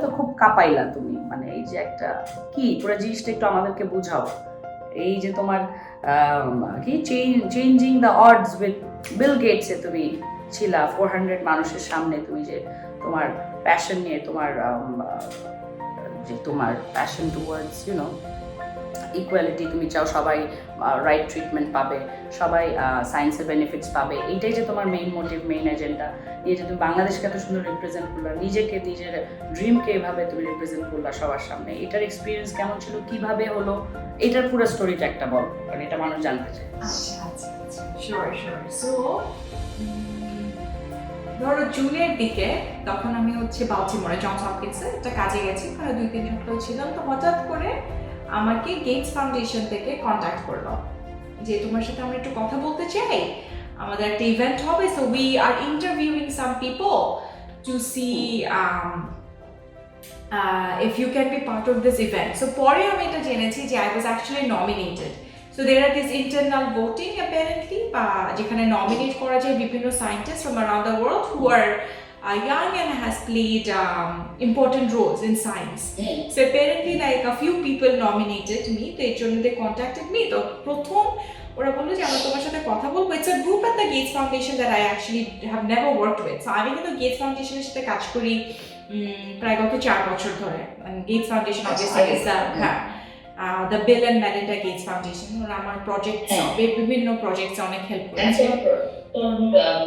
তো খুব কাঁপাইলা তুমি, মানে এই যে একটা কি পুরো জিনিসটা একটু আমাদেরকে বুঝাও। এই যে তোমার কি চেঞ্জিং দ্য অডস উইথ বিল গেটসে তুমি ছিলা 400 মানুষের সামনে, তুমি যে তোমার প্যাশন নিয়ে তোমার যে তোমার প্যাশন টুয়ার্ডস ইকুয়ালিটি, তুমি চাও সবাই রাইট ট্রিটমেন্ট পাবে, সবাই সায়েন্সের বেনিফিটস পাবে, এইটাই যে তোমার মেইন মোটিভ, মেইন এজেন্ডা নিয়ে যে তুমি বাংলাদেশকে এত সুন্দর রিপ্রেজেন্ট করলা, নিজেকে নিজের ড্রিমকে এভাবে তুমি রিপ্রেজেন্ট করলা সবার সামনে, এটার এক্সপিরিয়েন্স কেমন ছিল, কিভাবে হলো, এটার পুরো স্টোরিটা একটা বল, কারণ এটা মানুষ জানতে চায়। আচ্ছা শিওর সো ধরো জুনের দিকে তখন আমি হচ্ছে বাল্টিমোরে জনস হপকিন্সে একটা কাজে গেছি, ওখানে 2-3 সপ্তাহ ছিলাম। তো হঠাৎ করে আমাকে গেটস ফাউন্ডেশন থেকে কন্ট্যাক্ট করলো যে তোমার সাথে আমরা একটু কথা বলতে চাই, আমাদের একটা ইভেন্ট হবে, so we are interviewing some people to see if you can be part of this event. So পরে আমি এটা জেনেছি যে I was actually nominated. So there are this internal voting apparently, যেখানে nominate করা যায় বিভিন্ন scientists from around the world who are young and has played important roles in science. So apparently like a few people nominated me, তো এর জন্য they contacted me. তো প্রথম ওরা বললো যে আমরা তোমার সাথে কথা বলবো। It's a group at the Gates Foundation that I actually have never worked with. So আমি কিন্তু Gates Foundation এর সাথে কাজ করি প্রায় গত 4 বছর ধরে। Gates Foundation obviously is the Bill and Melinda Gates Foundation. ওরা আমার প্রজেক্টস, বিভিন্ন প্রজেক্টস অনেক হেল্প করেছে।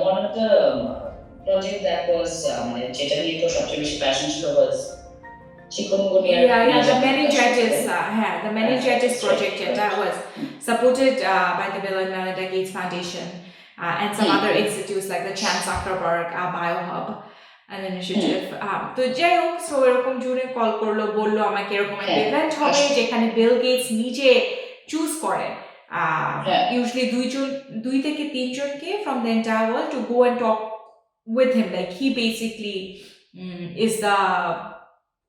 One of the project that was যেটা নিয়ে তো সবচেয়ে বেশি প্যাশন ছিল was chikungunya. The meningitis, the meningitis project that was supported by the Bill and Melinda Gates Foundation and some other institutes like the Chan Zuckerberg BioHub an initiative. তো যাই হোক, so এরকম জুনে কল করলো, বললো আমাকে এরকম একটা ইভেন্ট হবে যেখানে বিল গেটস নিজে চুজ করে usually 2 থেকে 3 জনকে from the entire world to go and talk with him. Like he basically is the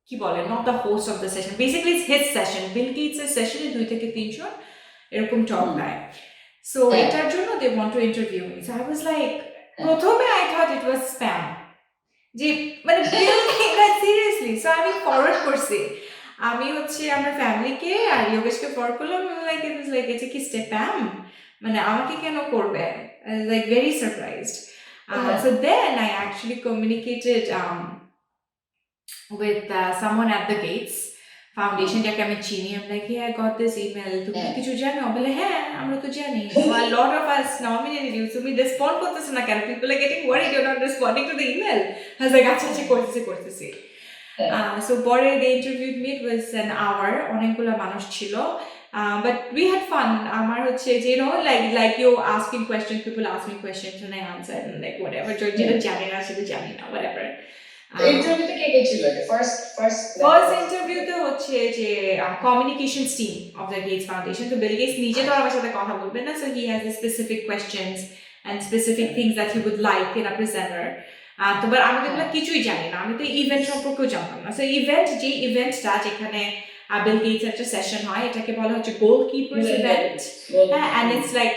কি বলে, not the host of the session, basically it's his session, Bill Gates এর সেশনে 2 থেকে 3 জন এরকম টক দেয়। So এটার জন্য they want to interview me. So I was like, প্রথমে I thought it was spam, যে মানে সিরিয়াসলি। সো আমি ফরওয়ার্ড করছি, আমি হচ্ছে আমার ফ্যামিলিকে আর যোগেশকে ফরওয়ার্ড করলাম, লাইক ইট ওয়াজ লাইক এটা কি স্প্যাম, মানে আমাকে কেন করবে, like very surprised. So then I actually communicated with someone at the Gates Foundation যাকে আমি চিনি। I'm like, hey, I got this email, তুমি কিছু জানো? বলে হ্যাঁ আমরা তো জানি, a lot of us nominated you, তুমি রেসপন্ড করতেছ না কেন? People are getting worried you're not responding to the email. I was like, আচ্ছা করতেছি। So পরে they interviewed me, it was an hour, অনেকগুলো মানুষ ছিল, but we had fun. আমার হচ্ছে যে like you asking questions, people ask me questions and I answer and like whatever, যেটা জানি না সেটা জানি না, whatever. ইন্টারভিউতে কে ছিল? ফার্স্ট ইন্টারভিউতে হচ্ছে যে communications team of the Gates Foundation. তো বিল গেটস নিজে তো আমার সাথে কথা বলবে না, so he has specific questions and specific things that he would like in a presenter. তো আমি তো এগুলো কিছুই জানি না, আমি তো ইভেন্ট সম্পর্কেও জানতাম না। সো ইভেন্টটা যেখানে বিল গেটস একটা সেশন হয়, এটাকে বলা হচ্ছে goalkeepers event, and it's like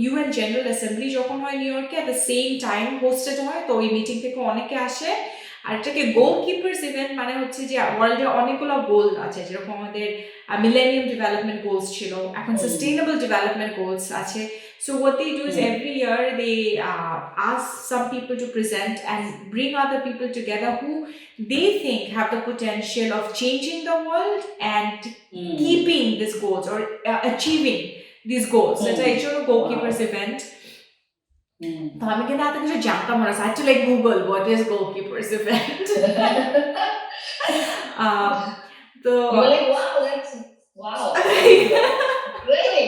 UN General Assembly যখন হয় নিউ ইয়র্কে, at the same time hosted হয়। তো ওই মিটিং থেকে অনেকে আসে, আর এটাকে গোলকিপার্স ইভেন্ট মানে হচ্ছে যে ওয়ার্ল্ডে অনেকগুলো গোল আছে, যেরকম আমাদের মিলেনিয়াম ডেভেলপমেন্ট গোলস ছিল, এখন সাস্টেইনেবল ডেভেলপমেন্ট গোলস আছে। So what they do is every year they ask some people to present and bring other people together who they think have the potential of changing the world and keeping these goals or achieving these goals. That's a goalkeepers event. তো আমি কিন্তু এত কিছু জানতাম না, I had to like Google what is goalkeepers event. So you're like, wow. Really?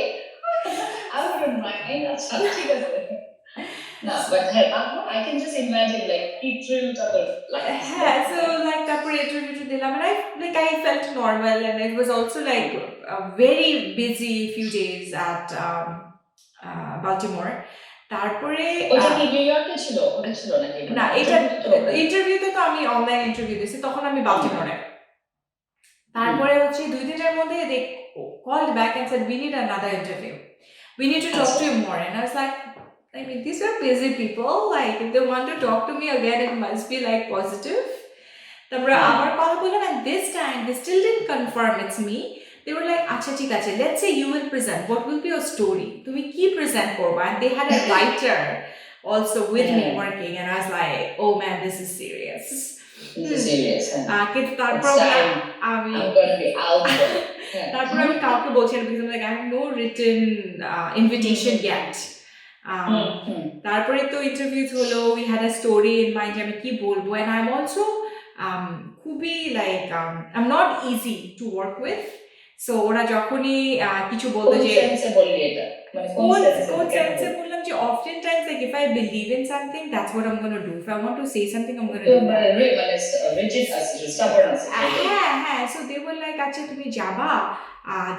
I wouldn't mind. That's something. No, but I can just imagine like he thrilled other like. So like তারপরে interview দিলাম, and I felt normal, and it was also like a very busy few days at Baltimore. তারপরে ওটা কি new ইয়র্কে ছিল? ওটা ছিল নাকি? না, এটা ইন্টারভিউতে তো আমি অনলাইন ইন্টারভিউ দিয়েছি, তখন আমি বাল্টিমোরে। তারপরে হচ্ছে 2 দিনের মধ্যে they called back and said we need another interview, we need to talk to you more. And I was like, I mean, these are busy people, like if they want to talk to me again it must be like positive. তারপরে আবার কথা বললাম, and this time they still didn't confirm it's me. They were like, acha ঠিক আছে, let's say you will present, what will be your story, তুমি কি present করবা, and they had a writer also with me working, and I was like, oh man, this is serious. This is serious. কিন্তু তারপর It's time. আমি I'm gonna be out there. তারপর আমি কাউকে বলছি না, because I'm like, I have no written invitation yet. তারপরে তো ইন্টারভিউজ হলো, we had a story in mind, আমি কি বলবো, and I'm also খুবই like I'm not easy to work with. So ওরা যখনই কিছু বলতো যে কোন সেন্সে বললাম যে often times like if I believe in something, that's what I'm going to do. If I want to say something, I'm going to do that. Rigid আছে, stubborn আছে. হ্যাঁ, so they were like, আচ্ছা তুমি যাবা,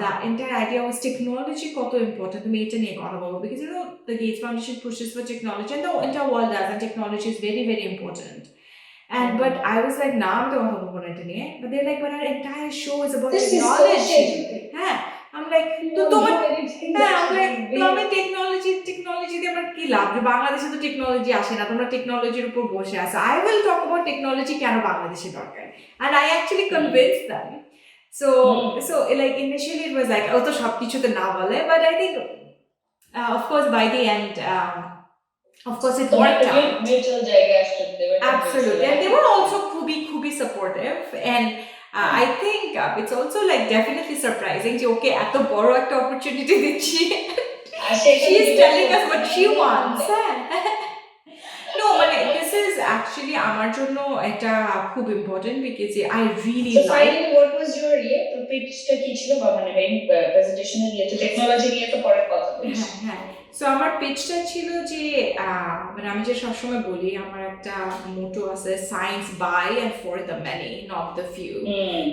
the entire idea was technology কত important, তুমি এটা নিয়ে কথা বলবো, because you know the Gates Foundation pushes for technology and the entire world does, and technology is very very important. And but I was like, nah, I'm not going to do it. But they're like, but our entire show is about technology. Yeah, I'm like, I'm like, technology দিয়ে আমরা কি লাভ? বাংলাদেশে তো technology আসে না, তোমরা টেকনোলজির উপর বসে আছো। I will talk about technology কেন বাংলাদেশে দরকার, and I actually convinced them. So like initially it was like, oh, তো সবকিছুতে না বলে, but I think of course by the end. Of course, it worked out. Absolutely, and they were also খুবই supportive, and I think it's also like definitely surprising যে ওকে এত বড় একটা opportunity দিচ্ছি, she's telling us what she wants. No, মানে this is actually আমার জন্য এটা খুব important, because I really so like. Finally, what was your pitchটা কি ছিল, বা মানে main presentation এর technology নিয়ে তো পরে কথা বলছি. হ্যাঁ, সো আমার পিচটা ছিল যে মানে আমি যে সবসময় বলি, আমার একটা মোটো আছে, science by and for the many, not the few.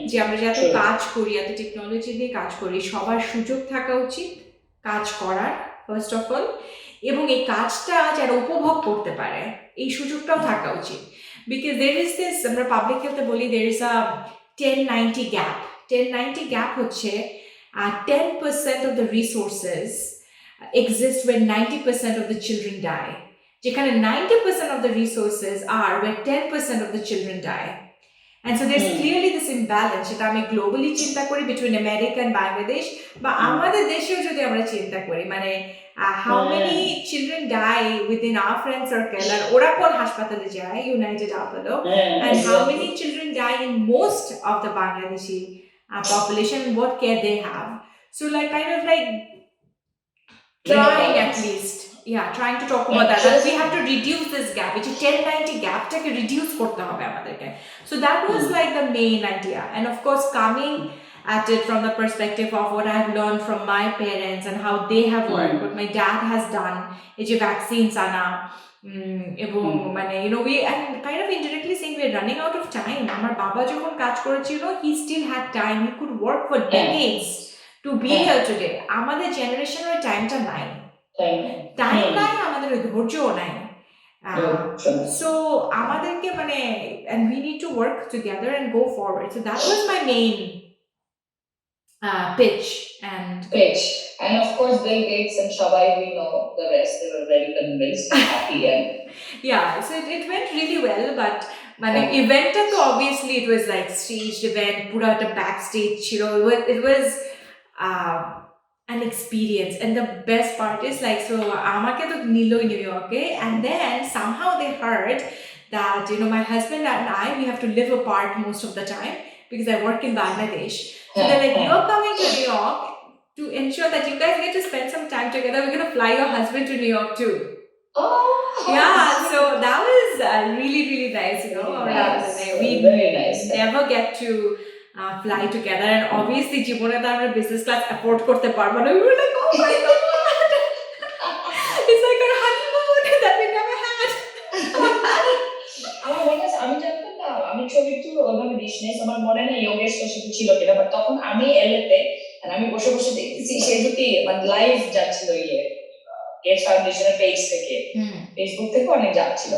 যে আমরা যে এত কাজ করি, এত টেকনোলজি দিয়ে কাজ করি, সবার সুযোগ থাকা উচিত কাজ করার, ফার্স্ট অফ অল, এবং এই কাজটা যারা উপভোগ করতে পারে এই সুযোগটাও থাকা উচিত। বিকজ দের ইজ দিস, আমরা পাবলিক হেলথে বলি, there is a 10-90 gap. 10-90 gap হচ্ছে 10% of the resources exist when 90% of the children die. যেখানে 90% of the resources are where 10% of the children die. And so there's clearly this imbalance, যেটা আমি globally চিন্তা করি between America and Bangladesh, বা আমাদের দেশেও যদি আমরা চিন্তা করি, মানে how many children die within our friend circle, আর ওরা কোন হাসপাতালে যায়, United Apollo, and how many children die in most of the Bangladeshi population, what care they have. So like kind of like trying at least, trying to talk about that we have to reduce this gap, which is 10-90 gap টাকে reduce করতে হবে আমাদেরকে. So that was like the main idea, and of course coming at it from the perspective of what I've learned from my parents and how they have worked, what my dad has done, এই যে vaccines আনা, এবং মানে you know we and kind of indirectly saying we're running out of time. আমার বাবা যখন কাজ করেছিল, he still had time, he could work for decades to be here today. আমাদের জেনারেশনের টাইমটা নাই, টাইম নাই, আমাদের ওই ধৈর্যও নাই। So আমাদেরকে মানে, and we need to work together and go forward. So that was my main pitch. And of course Bill Gates and Shabai, we know the rest, they were very convinced and happy. And so it went really well, but মানে event-টা তো obviously it was like staged event, পুরো একটা backstage ছিল, it was an experience, and the best part is like, so আমাকে তো নিল New York, and then somehow they heard that you know my husband and I, we have to live apart most of the time because I work in Bangladesh. So they're like, you're coming to New York to ensure that you guys get to spend some time together. We're going to fly your husband to New York too. So that was really really nice, you know. We very nice. Never get to fly together, and obviously জীবনে তো আমরা business class afford করতে পারবো না. We were like, oh my god, it's like our honeymoon that we never had. আমার মনে আছে, আমি জানতাম না, আমি ছবি একটু ওইভাবে দিস নাই, আমার মনে নেই যোগেশ তোর সাথে ছিল কিনা, বাট তখন আমি এলএতে আমি বসে বসে দেখতেছি সে দুটি মানে লাইভ যাচ্ছিল গেটস ফাউন্ডেশনের পেজ থেকে, ফেসবুক থেকে অনেক যাচ্ছিল,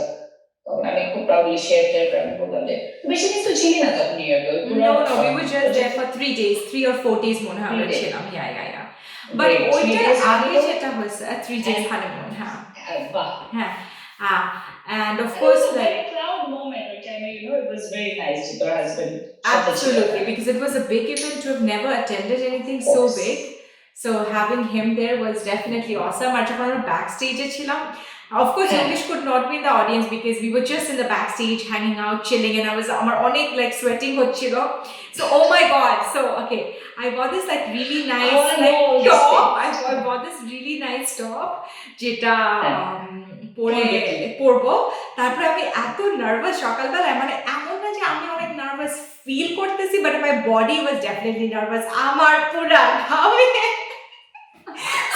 তখন আমি খুব প্রাউডলি শেয়ার করে আমি বললাম যে বেশি দিন তো ছিলি না তখন নিউ ইয়র্কে। No, we were just there for 3 days, 3 or 4 days মনে হয় আমরা ছিলাম। But ওইটার আগে যেটা হয়েছে 3 days honeymoon, বাহ, and of course like proud moment, which I know, you know, it was very nice to your husband. Absolutely, because it was a big event to have never attended anything so course. big. So having him there was definitely awesome. আর যখন আমরা backstage এ ছিলাম, of course হ্যাঁ। Yogesh could not be in the audience because we were just in the backstage hanging out, chilling, and আমার অনেক like sweating হচ্ছিল. So oh my god, so okay, I bought this like really nice Oh, I like know this top. thing. I bought this really nice top যেটা হ্যাঁ। পরে পরবে। পরবো। তারপরে আমি এত নার্ভাস সকালবেলায়, মানে এমন না যে আমি অনেক নার্ভাস ফিল করতেছি, but my body was definitely nervous, আমার পুরা ঘামে।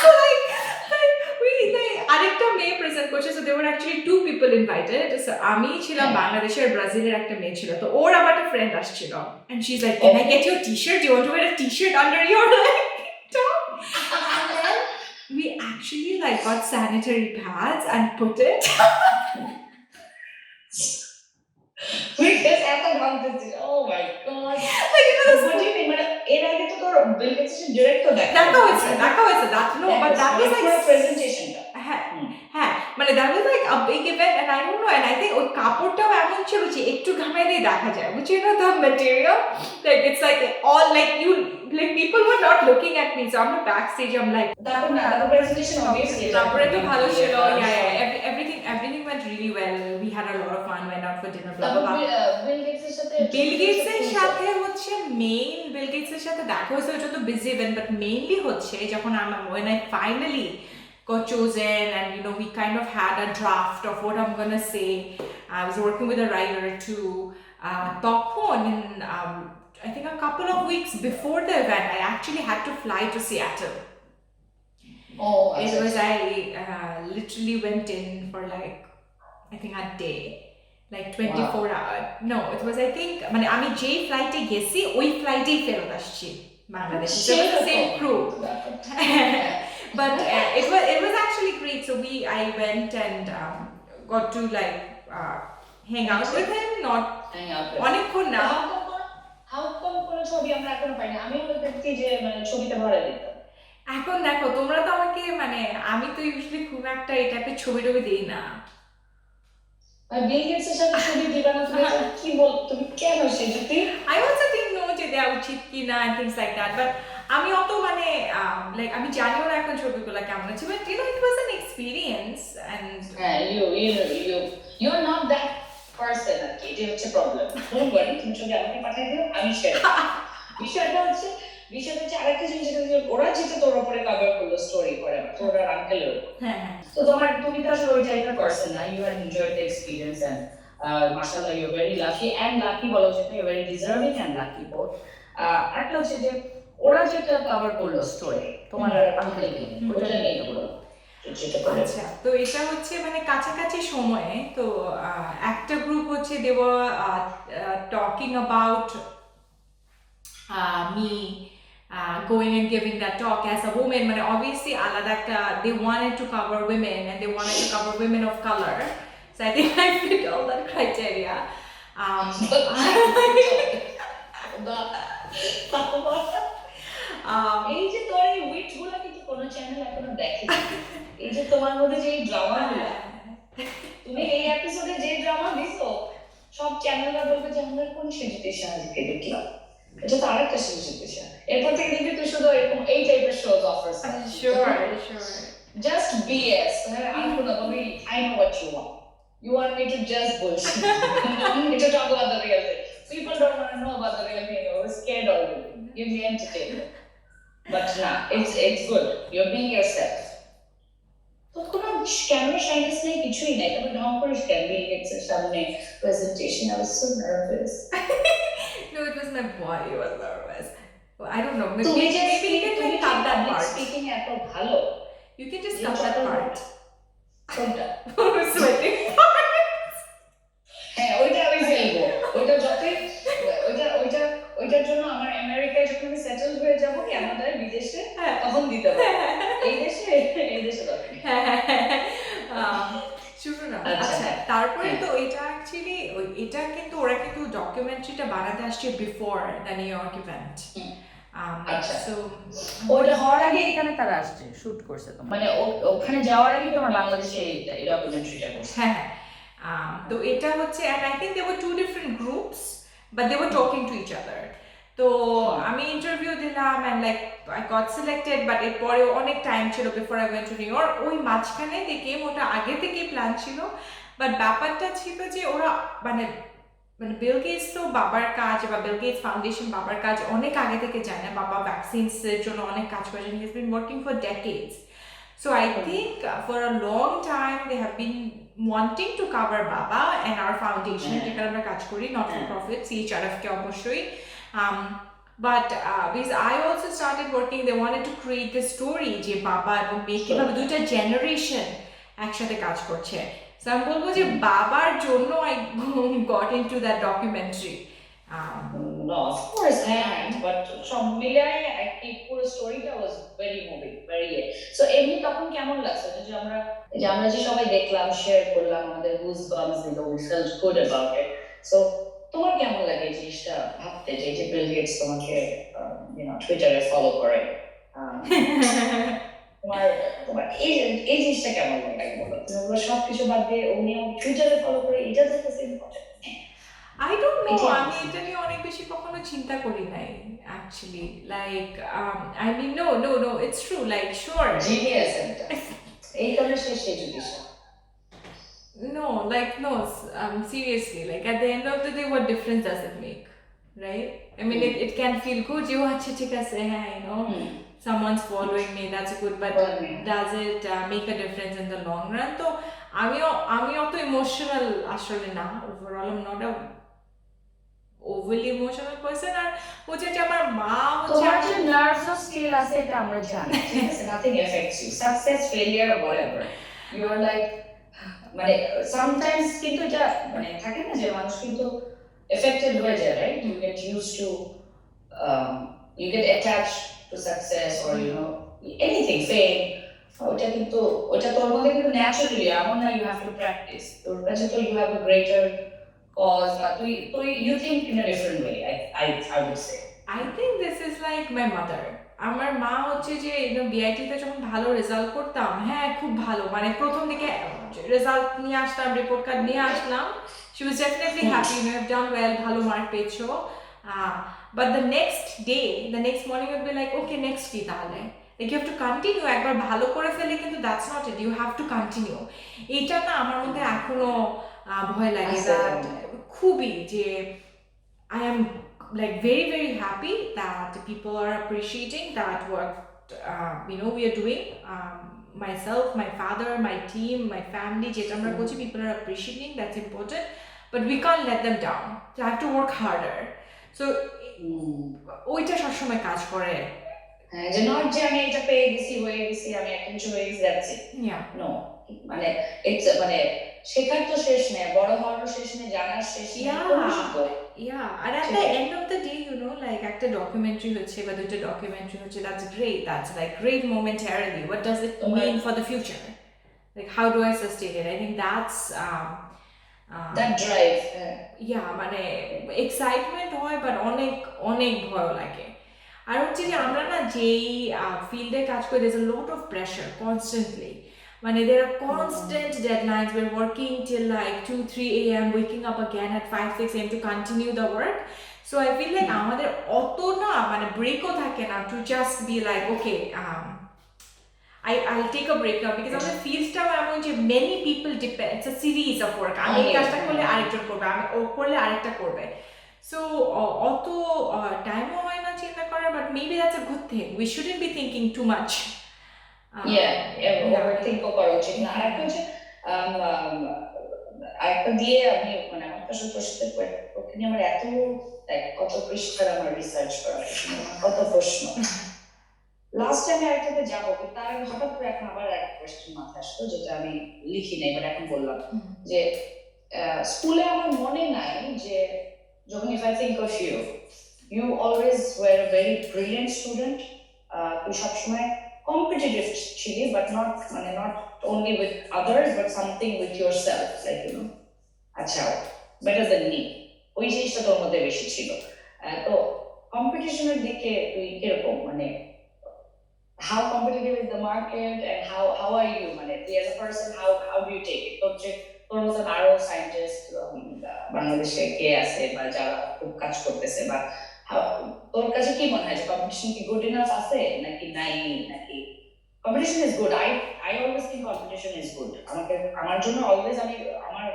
So like we like আরেকটা মেয়ে প্রেজেন্ট করছে, so there were actually two people invited. So আমি ছিলাম বাংলাদেশের আর ব্রাজিলের একটা মেয়ে ছিল, তো ওর আবার একটা ফ্রেন্ড আসছিল, and she's like, can I get your t-shirt? Do you want to wear a t-shirt under your like top? And then we actually like got sanitary pads and put it. We just have to come to this. Oh my god. Like it was What do you mean? মানে এর আগে তো তোর বিল গেটসের direct তো দেখা দেখা হয়েছে that no, but that was like পুরো প্রেজেন্টেশনটা হ্যাঁ মানে that was like a big event, and I don't know, and I think ওই কাপড়টাও এমন ছিল যে একটু ঘামাইলেই দেখা যায়, which you know the material, like it's like all like you like people were not looking at me, so I'm backstage, I'm like তারপর না তারপর প্রেজেন্টেশন অবভিয়াসলি তারপরে তো ভালো ছিল, everything went really well, we had a lot of fun, went out for dinner, blah blah blah. বিল গেটসের সাথে বিল গেটসের সাথে হচ্ছে মেইন বিল গেটসের সাথে দেখা হয়েছে, ওটা তো বিজি ইভেন্ট, বাট মেইনলি হচ্ছে যখন when I finally got chosen, and you know we kind of had a draft of what I'm gonna say. I was working with a writer too. তখন I think a couple of weeks before the event, I actually had to fly to Seattle. It was I literally went in for like I think a day, like 24 hours. No, it was I think মানে আমি যে ফ্লাইটে গেছি ওই ফ্লাইটেই ফেরত আসছি Bangladesh. It was the same crew. But it was actually great. So I went and got to like hang out with him. Not অনেকক্ষণ না. How come কোনো ছবি আমরা এখনো পাই না? আমি হলো দেখছি যে মানে ছবিতে ভরে দিতাম। এখন দেখো তোমরা তো আমাকে মানে আমি তো ইউজুয়ালি খুব একটা এই টাইপের ছবি টবি দিই না। আর বিল গেটসের সাথে ছবি দিবা না তুমি কি বল তুমি কেন সেটাতে? I also didn't know যে দেওয়া উচিত কি না and things like that, but আমি অত মানে like আমি জানিও না এখন ছবিগুলো কেমন আছে, but you know it was an experience and you're not that person আর কি, এটা হচ্ছে প্রবলেম। ডোন্ট ওয়ারি, তুমি ছবি আমাকে পাঠিয়ে দিও, আমি শেয়ার বিষয়টা হচ্ছে আরেকটা জিনিস যেটা ওরা যেটা তোর উপরে কভার করলো স্টোরি করে তোর আর আঙ্কেলের উপর, তো তুমি তো আসলে ওই টাইপের পারসন না, you had enjoyed the experience and মাশাআল্লাহ you are very lucky and lucky বলা উচিত না, you are very deserving and lucky both. একটা হচ্ছে যে ওরা যেটা কভার করলো স্টোরি তোমার আর আঙ্কেলকে ওটা নিয়ে বলো। আচ্ছা, তো এটা হচ্ছে মানে কাছাকাছি সময়ে, তো একটা গ্রুপ হচ্ছে they were talking about me going and giving that talk as a woman, মানে obviously আলাদা একটা, they wanted to cover women and they wanted to cover women of color, so I think I fit all that criteria. এই যে তোর এই wheat গুলা কিন্তু কোনো চ্যানেল এখনো দেখেনি, এই যে তোমার মধ্যে যে ড্রামা গুলা তুমি এই এপিসোডে যে ড্রামা দিছো সব চ্যানেলরা বলবে যে আমরা কোন সেজিতে সাহায্যকে দেখলাম, এটা তো আরেকটা সেজিতে সাহায্য, এরপর থেকে দেখবি তুই শুধু এরকম এই টাইপের shows offers Sure. Just BS. I'm gonna be, I know what you want. You want me to just bullshit. To talk about the real thing. People don't want to know about the real thing. You're scared already. Give me entertainment. But nah, it's good. You're being yourself. তো কোনো camera shyness নেই, কিছুই নাই, তবে ঢং করে camera গেটসের সামনে presentation I was so nervous. No, it was my boy who was nervous. Well, I don't know. Maybe তুমি যে you can like cut that part. Speaking এত ভালো, You can just cut that part. কোনটা? Sweating. হ্যাঁ ওইটা আমি ফেলবো, ওইটা যতই ওইটার জন্য আমার আমেরিকায় যখন আমি সেটেল হয়ে যাবো আমাদের বিদেশে তখন দিতে হবে, এই দেশে শুনো না, আচ্ছা তারপরে তো এটা অ্যাকচুয়ালি এটা কিন্তু ওরা কিন্তু ডকুমেন্টারিটা বানাতে আসছে before the new York event. So ওটা হওয়ার আগে এখানে তারা আসছে শুট করছে, তোমার মানে ওখানে যাওয়ার আগে তোমার বাংলাদেশে এই ডকুমেন্টারিটা করছে। হ্যাঁ তো এটা হচ্ছে, and I think there were two different groups but they were talking to each other. তো আমি ইন্টারভিউ দিলাম and like I got selected, but এরপরে অনেক টাইম ছিল before I went to New York. ওই মাঝখানে দেখে ওটা আগে থেকেই প্ল্যান ছিল, বাট ব্যাপারটা ছিল যে ওরা মানে বিল গেটস তো বাবার কাজ বা বিল গেটস ফাউন্ডেশন বাবার কাজ অনেক আগে থেকে যায় না, বাবা ভ্যাকসিনসের জন্য অনেক কাজ করেছেন, he has been working for decades. So I think for a long time they have been wanting to cover Baba and our foundation, যেখানে আমরা কাজ করি, not for profit, CHRF কে অবশ্যই. But because I also started working, they wanted to create the story যে বাবা এবং মেয়ে কিভাবে দুইটা জেনারেশন একসাথে কাজ করছে. So আমি বলবো যে বাবার জন্য I got into that documentary. No, of course, but সব মিলাই একটি পুরো স্টোরিটা was very moving, very. So এমনি তখন কেমন লাগছে যে আমরা যে সবাই দেখলাম, শেয়ার করলাম, আমাদের goosebumps দিল, we felt good about it. So তোমার কেমন লাগে এই জিনিসটা ভাবতে যে বিল গেটস তোমাকে টুইটারে ফলো করে? তোমার এই জিনিসটা কেমন লাগে বলো? তুমি সবকিছু বাদ দিয়ে উনি টুইটারে ফলো করে, এটা দেখতেছে ইম্পর্টেন্ট? I don't know, আমি এটা নিয়ে অনেক বেশি কখনো চিন্তা করি নাই actually, like I mean no it's true, like sure genius এই কারণে শেষ education. No, like no, seriously, like at the end of the day, what difference does it make, right? I mean, it can feel good, you acha thik ase hai, you know, someone's following me, that's good, but does it make a difference in the long run? So আমি অত emotional আসলে না, overall I'm not a overly emotional person. আর হচ্ছে যে আমার মা হচ্ছে তোমার যে নার্ভাস স্কিল আছে এটা আমরা জানি, nothing affects you, success, failure, whatever, you are like মানে sometimes কিন্তু এটা মানে থাকে না যে মানুষ কিন্তু affected হয়ে যায়, right? You get used to you get attached to success or anything, fame. ওটা তোর মধ্যে কিন্তু ন্যাচারালি, এমন না you have to practice. তোর কাছে তো you have a greater cause, বা তুই you think in a different way, I would say. I think this is like my mother. আমার মা হচ্ছে যে বিআইটিতে যখন ভালো রেজাল্ট করতাম, হ্যাঁ খুব ভালো, মানে প্রথম দিকে রেজাল্ট নিয়ে আসলাম, রিপোর্ট কার্ড নিয়ে আসলাম, she was definitely happy, you have done well, ভালো মার্ক পেয়েছো, but the next morning would be like, okay, next কি তাহলে, like you have to continue. একবার ভালো করে ফেলে কিন্তু that's not it, you have to continue. এটা না আমার মধ্যে এখনো ভয় লাগে, that খুবই যে I am like very happy that people are appreciating that what we are doing, myself, my father, my team, my family, যেটা আমরা করছি, people are appreciating, that's important, but we can't let them down, so I have to work harder. So ওইটা সবসময় কাজ করে, যে not যে আমি এটা পেয়ে গেছি, হয়ে গেছি, আমি একটা কিছু হয়ে গেছি, that's it. No, মানে মানে শেখার তো শেষ নেই, বড় হওয়ারও শেষ নেই, জানার শেষ নেই. And at the end of the day, like একটা ডকুমেন্টারি হচ্ছে বা দুটো ডকুমেন্টারি হচ্ছে, that's great, that's like great momentarily. What does it mean for the future? Like how do I sustain it? I think that's that drive. মানে excitement হয়, but অনেক ভয় লাগে. আর হচ্ছে যে আমরা না যেই ফিল্ডে কাজ করি, there's a lot of pressure constantly. মানে there are constant deadlines, we're working till like 2-3 a.m, waking up again at 5-6 a.m to continue the work. So I feel like আমাদের অত না মানে ব্রেকও থাকে না to just be like, okay, I'll take a break now, because আমাদের ফিল্ডটাও এমন যে many people depend, it's a series of work. আমি এই কাজটা করলে আরেকজন করবে, আমি ও করলে আরেকটা করবে, so অত টাইমও হয় না চিন্তা করার, but maybe that's a good thing, we shouldn't be thinking too much. overthink করা উচিত না. আর একটা হচ্ছে আরেকটা দিয়ে আমি মানে আমার কাছে প্রশ্নের ওখানে আমার এত কত পৃষ্ঠার আমার রিসার্চ করা, কত প্রশ্ন. লাস্ট টাইমে আরেকটাতে যাবো, তার হঠাৎ করে এখন আবার একটা কোয়েশ্চেন মাথায় আসলো, যেটা আমি লিখি নাই, বাট এখন বললাম যে স্কুলে আমার মনে নাই যে যখন if I think of you always were a very brilliant student. তুই সবসময় competitive ছিলি, but not only with others but something with yourself, like আচ্ছা better than me, ওই জিনিসটা তোর মধ্যে বেশি ছিল. তো কম্পিটিশনের দিকে তুই কিরকম, মানে how competitive is the market and how are you, মানে তুই as a person how do you take it? তোর মতন আরো সায়েন্টিস্ট বাংলাদেশে কে আছে বা যারা খুব কাজ করতেছে বা তোর কাছে কি মনে হয় যে কম্পিটিশন কি গুড ইনাফ আছে নাকি নাই নাকি competition is good I always think competition is good আমার জন্য অলওয়েজ আমি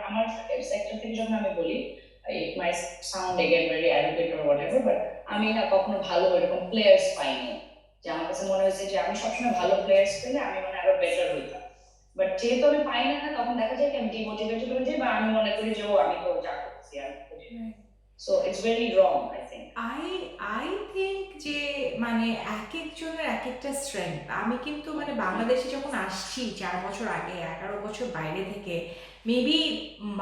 আমার সেক্টর থেকে যখন আমি বলি it might sound again very arrogant or whatever but আমি না কখনো ভালো এরকম প্লেয়ার্স পাইনি যে আমার কাছে মনে হয়েছে যে আমি সবসময় ভালো প্লেয়ার্স পেলে আমি মানে আরো বেটার হইতাম বাট যেহেতু আমি পাই না তখন দেখা যায় কি আমি ডিমোটিভেটেড হয়ে যাই বা আমি মনে করি যে ও আমি তো যা করছি আর so it's very wrong I think I think যে মানে এক একজনের এক একটা স্ট্রেংথ আমি কিন্তু মানে বাংলাদেশে যখন আসছি 4 বছর আগে 11 বছর বাইরে থেকে মেবি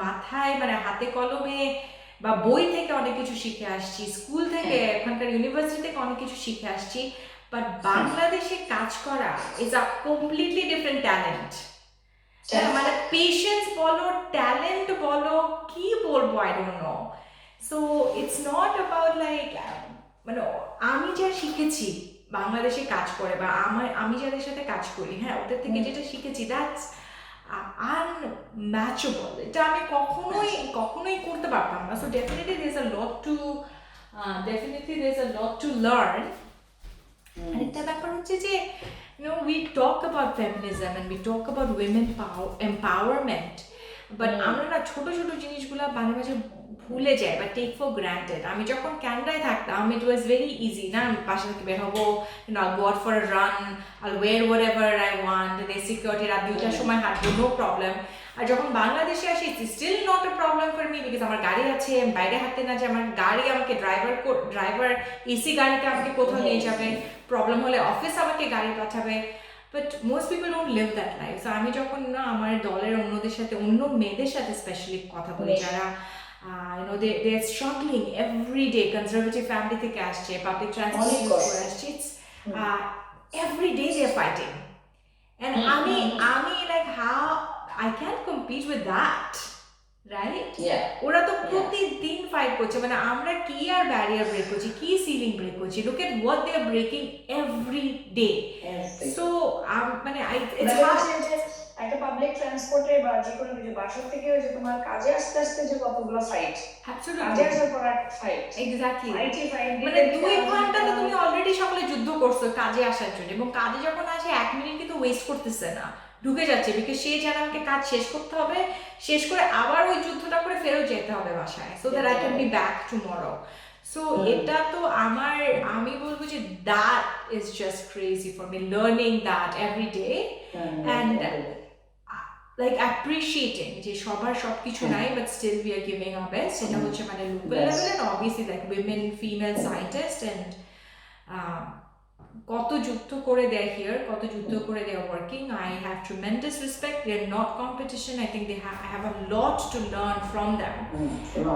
মাথায় মানে হাতে কলমে বা বই থেকে অনেক কিছু শিখে আসছি স্কুল থেকে এখানকার ইউনিভার্সিটি থেকে অনেক কিছু শিখে আসছি বাট বাংলাদেশে কাজ করা is a completely different talent মানে পেশেন্স বলো ট্যালেন্ট বলো কি বলবো I don't know so it's not about like মানে আমি যা শিখেছি বাংলাদেশে কাজ করে বা আমি যাদের সাথে কাজ করি হ্যাঁ ওদের থেকে যেটা শিখেছি দ্যাটস আনম্যাচেবল এটা আমি কখনোই করতে পারতাম না so definitely there is a lot to learn আরেকটা ব্যাপার হচ্ছে যে we talk about feminism and we talk about women empowerment but আমরা না ছোট ছোট জিনিসগুলো মাঝে মাঝে ভুলে যাই বা টেক ফর গ্রান্টেড আমি যখন ক্যানাডায় থাকতাম ইট ওয়াজ ভেরি ইজি না আমি বাসা থেকে বের হবো I'll go out for a run I'll wear whatever I want the security রাত 2টার সময় হাঁটবো নো প্রবলেম আর যখন বাংলাদেশে আসি it's still not a problem for me because আমার গাড়ি আছে আমি বাইরে হাঁটতে না যে আমার গাড়ি আমাকে ড্রাইভার এসি গাড়িতে আমাকে কোথাও নিয়ে যাবে প্রবলেম হলে অফিস আমাকে গাড়ি পাঠাবে but most people don't live that life so আমি যখন না আমার দলের অন্যদের সাথে অন্য মেয়েদের সাথে স্পেশালি কথা বলি যারা they are struggling every day conservative family থেকে আসছে public transport করে আসছে it's every day they are fighting and আমি like how I can't compete with that right ওরা তো প্রতিদিন ফাইট করছে মানে আমরা কি আর ব্যারিয়ার ব্রেক করছি কি সিলিং ব্রেক করছি look at what they are breaking every day so মানে একটা পাবলিক ট্রান্সপোর্টে বা যে কোনো কিছু বাসা থেকে যে তোমার কাজে আসতে আসতে যে কতগুলো ফাইট কাজে আসার পর ফাইট এক্স্যাক্টলি মানে 2 ঘন্টা তো তুমি অলরেডি সকালে যুদ্ধ করছো কাজে আসার জন্য এবং কাজে যখন আসে 1 মিনিট কিন্তু ওয়েস্ট করতেছে না ঢুকে যাচ্ছে বিকজ সে যেন আমাকে কাজ শেষ করতে হবে শেষ করে আবার ওই যুদ্ধটা করে ফেরত যেতে হবে বাসায় so that I can be back tomorrow so এটা তো আমি বলবো যে that is just crazy for me learning that every day and like appreciating যে সবার সবকিছু নাই but still we are giving our best এটা হচ্ছে মানে local level and obviously like women female scientists and কত যুদ্ধ করে they're here কত যুদ্ধ করে they're working I have tremendous respect they're not competition I think I have a lot to learn from them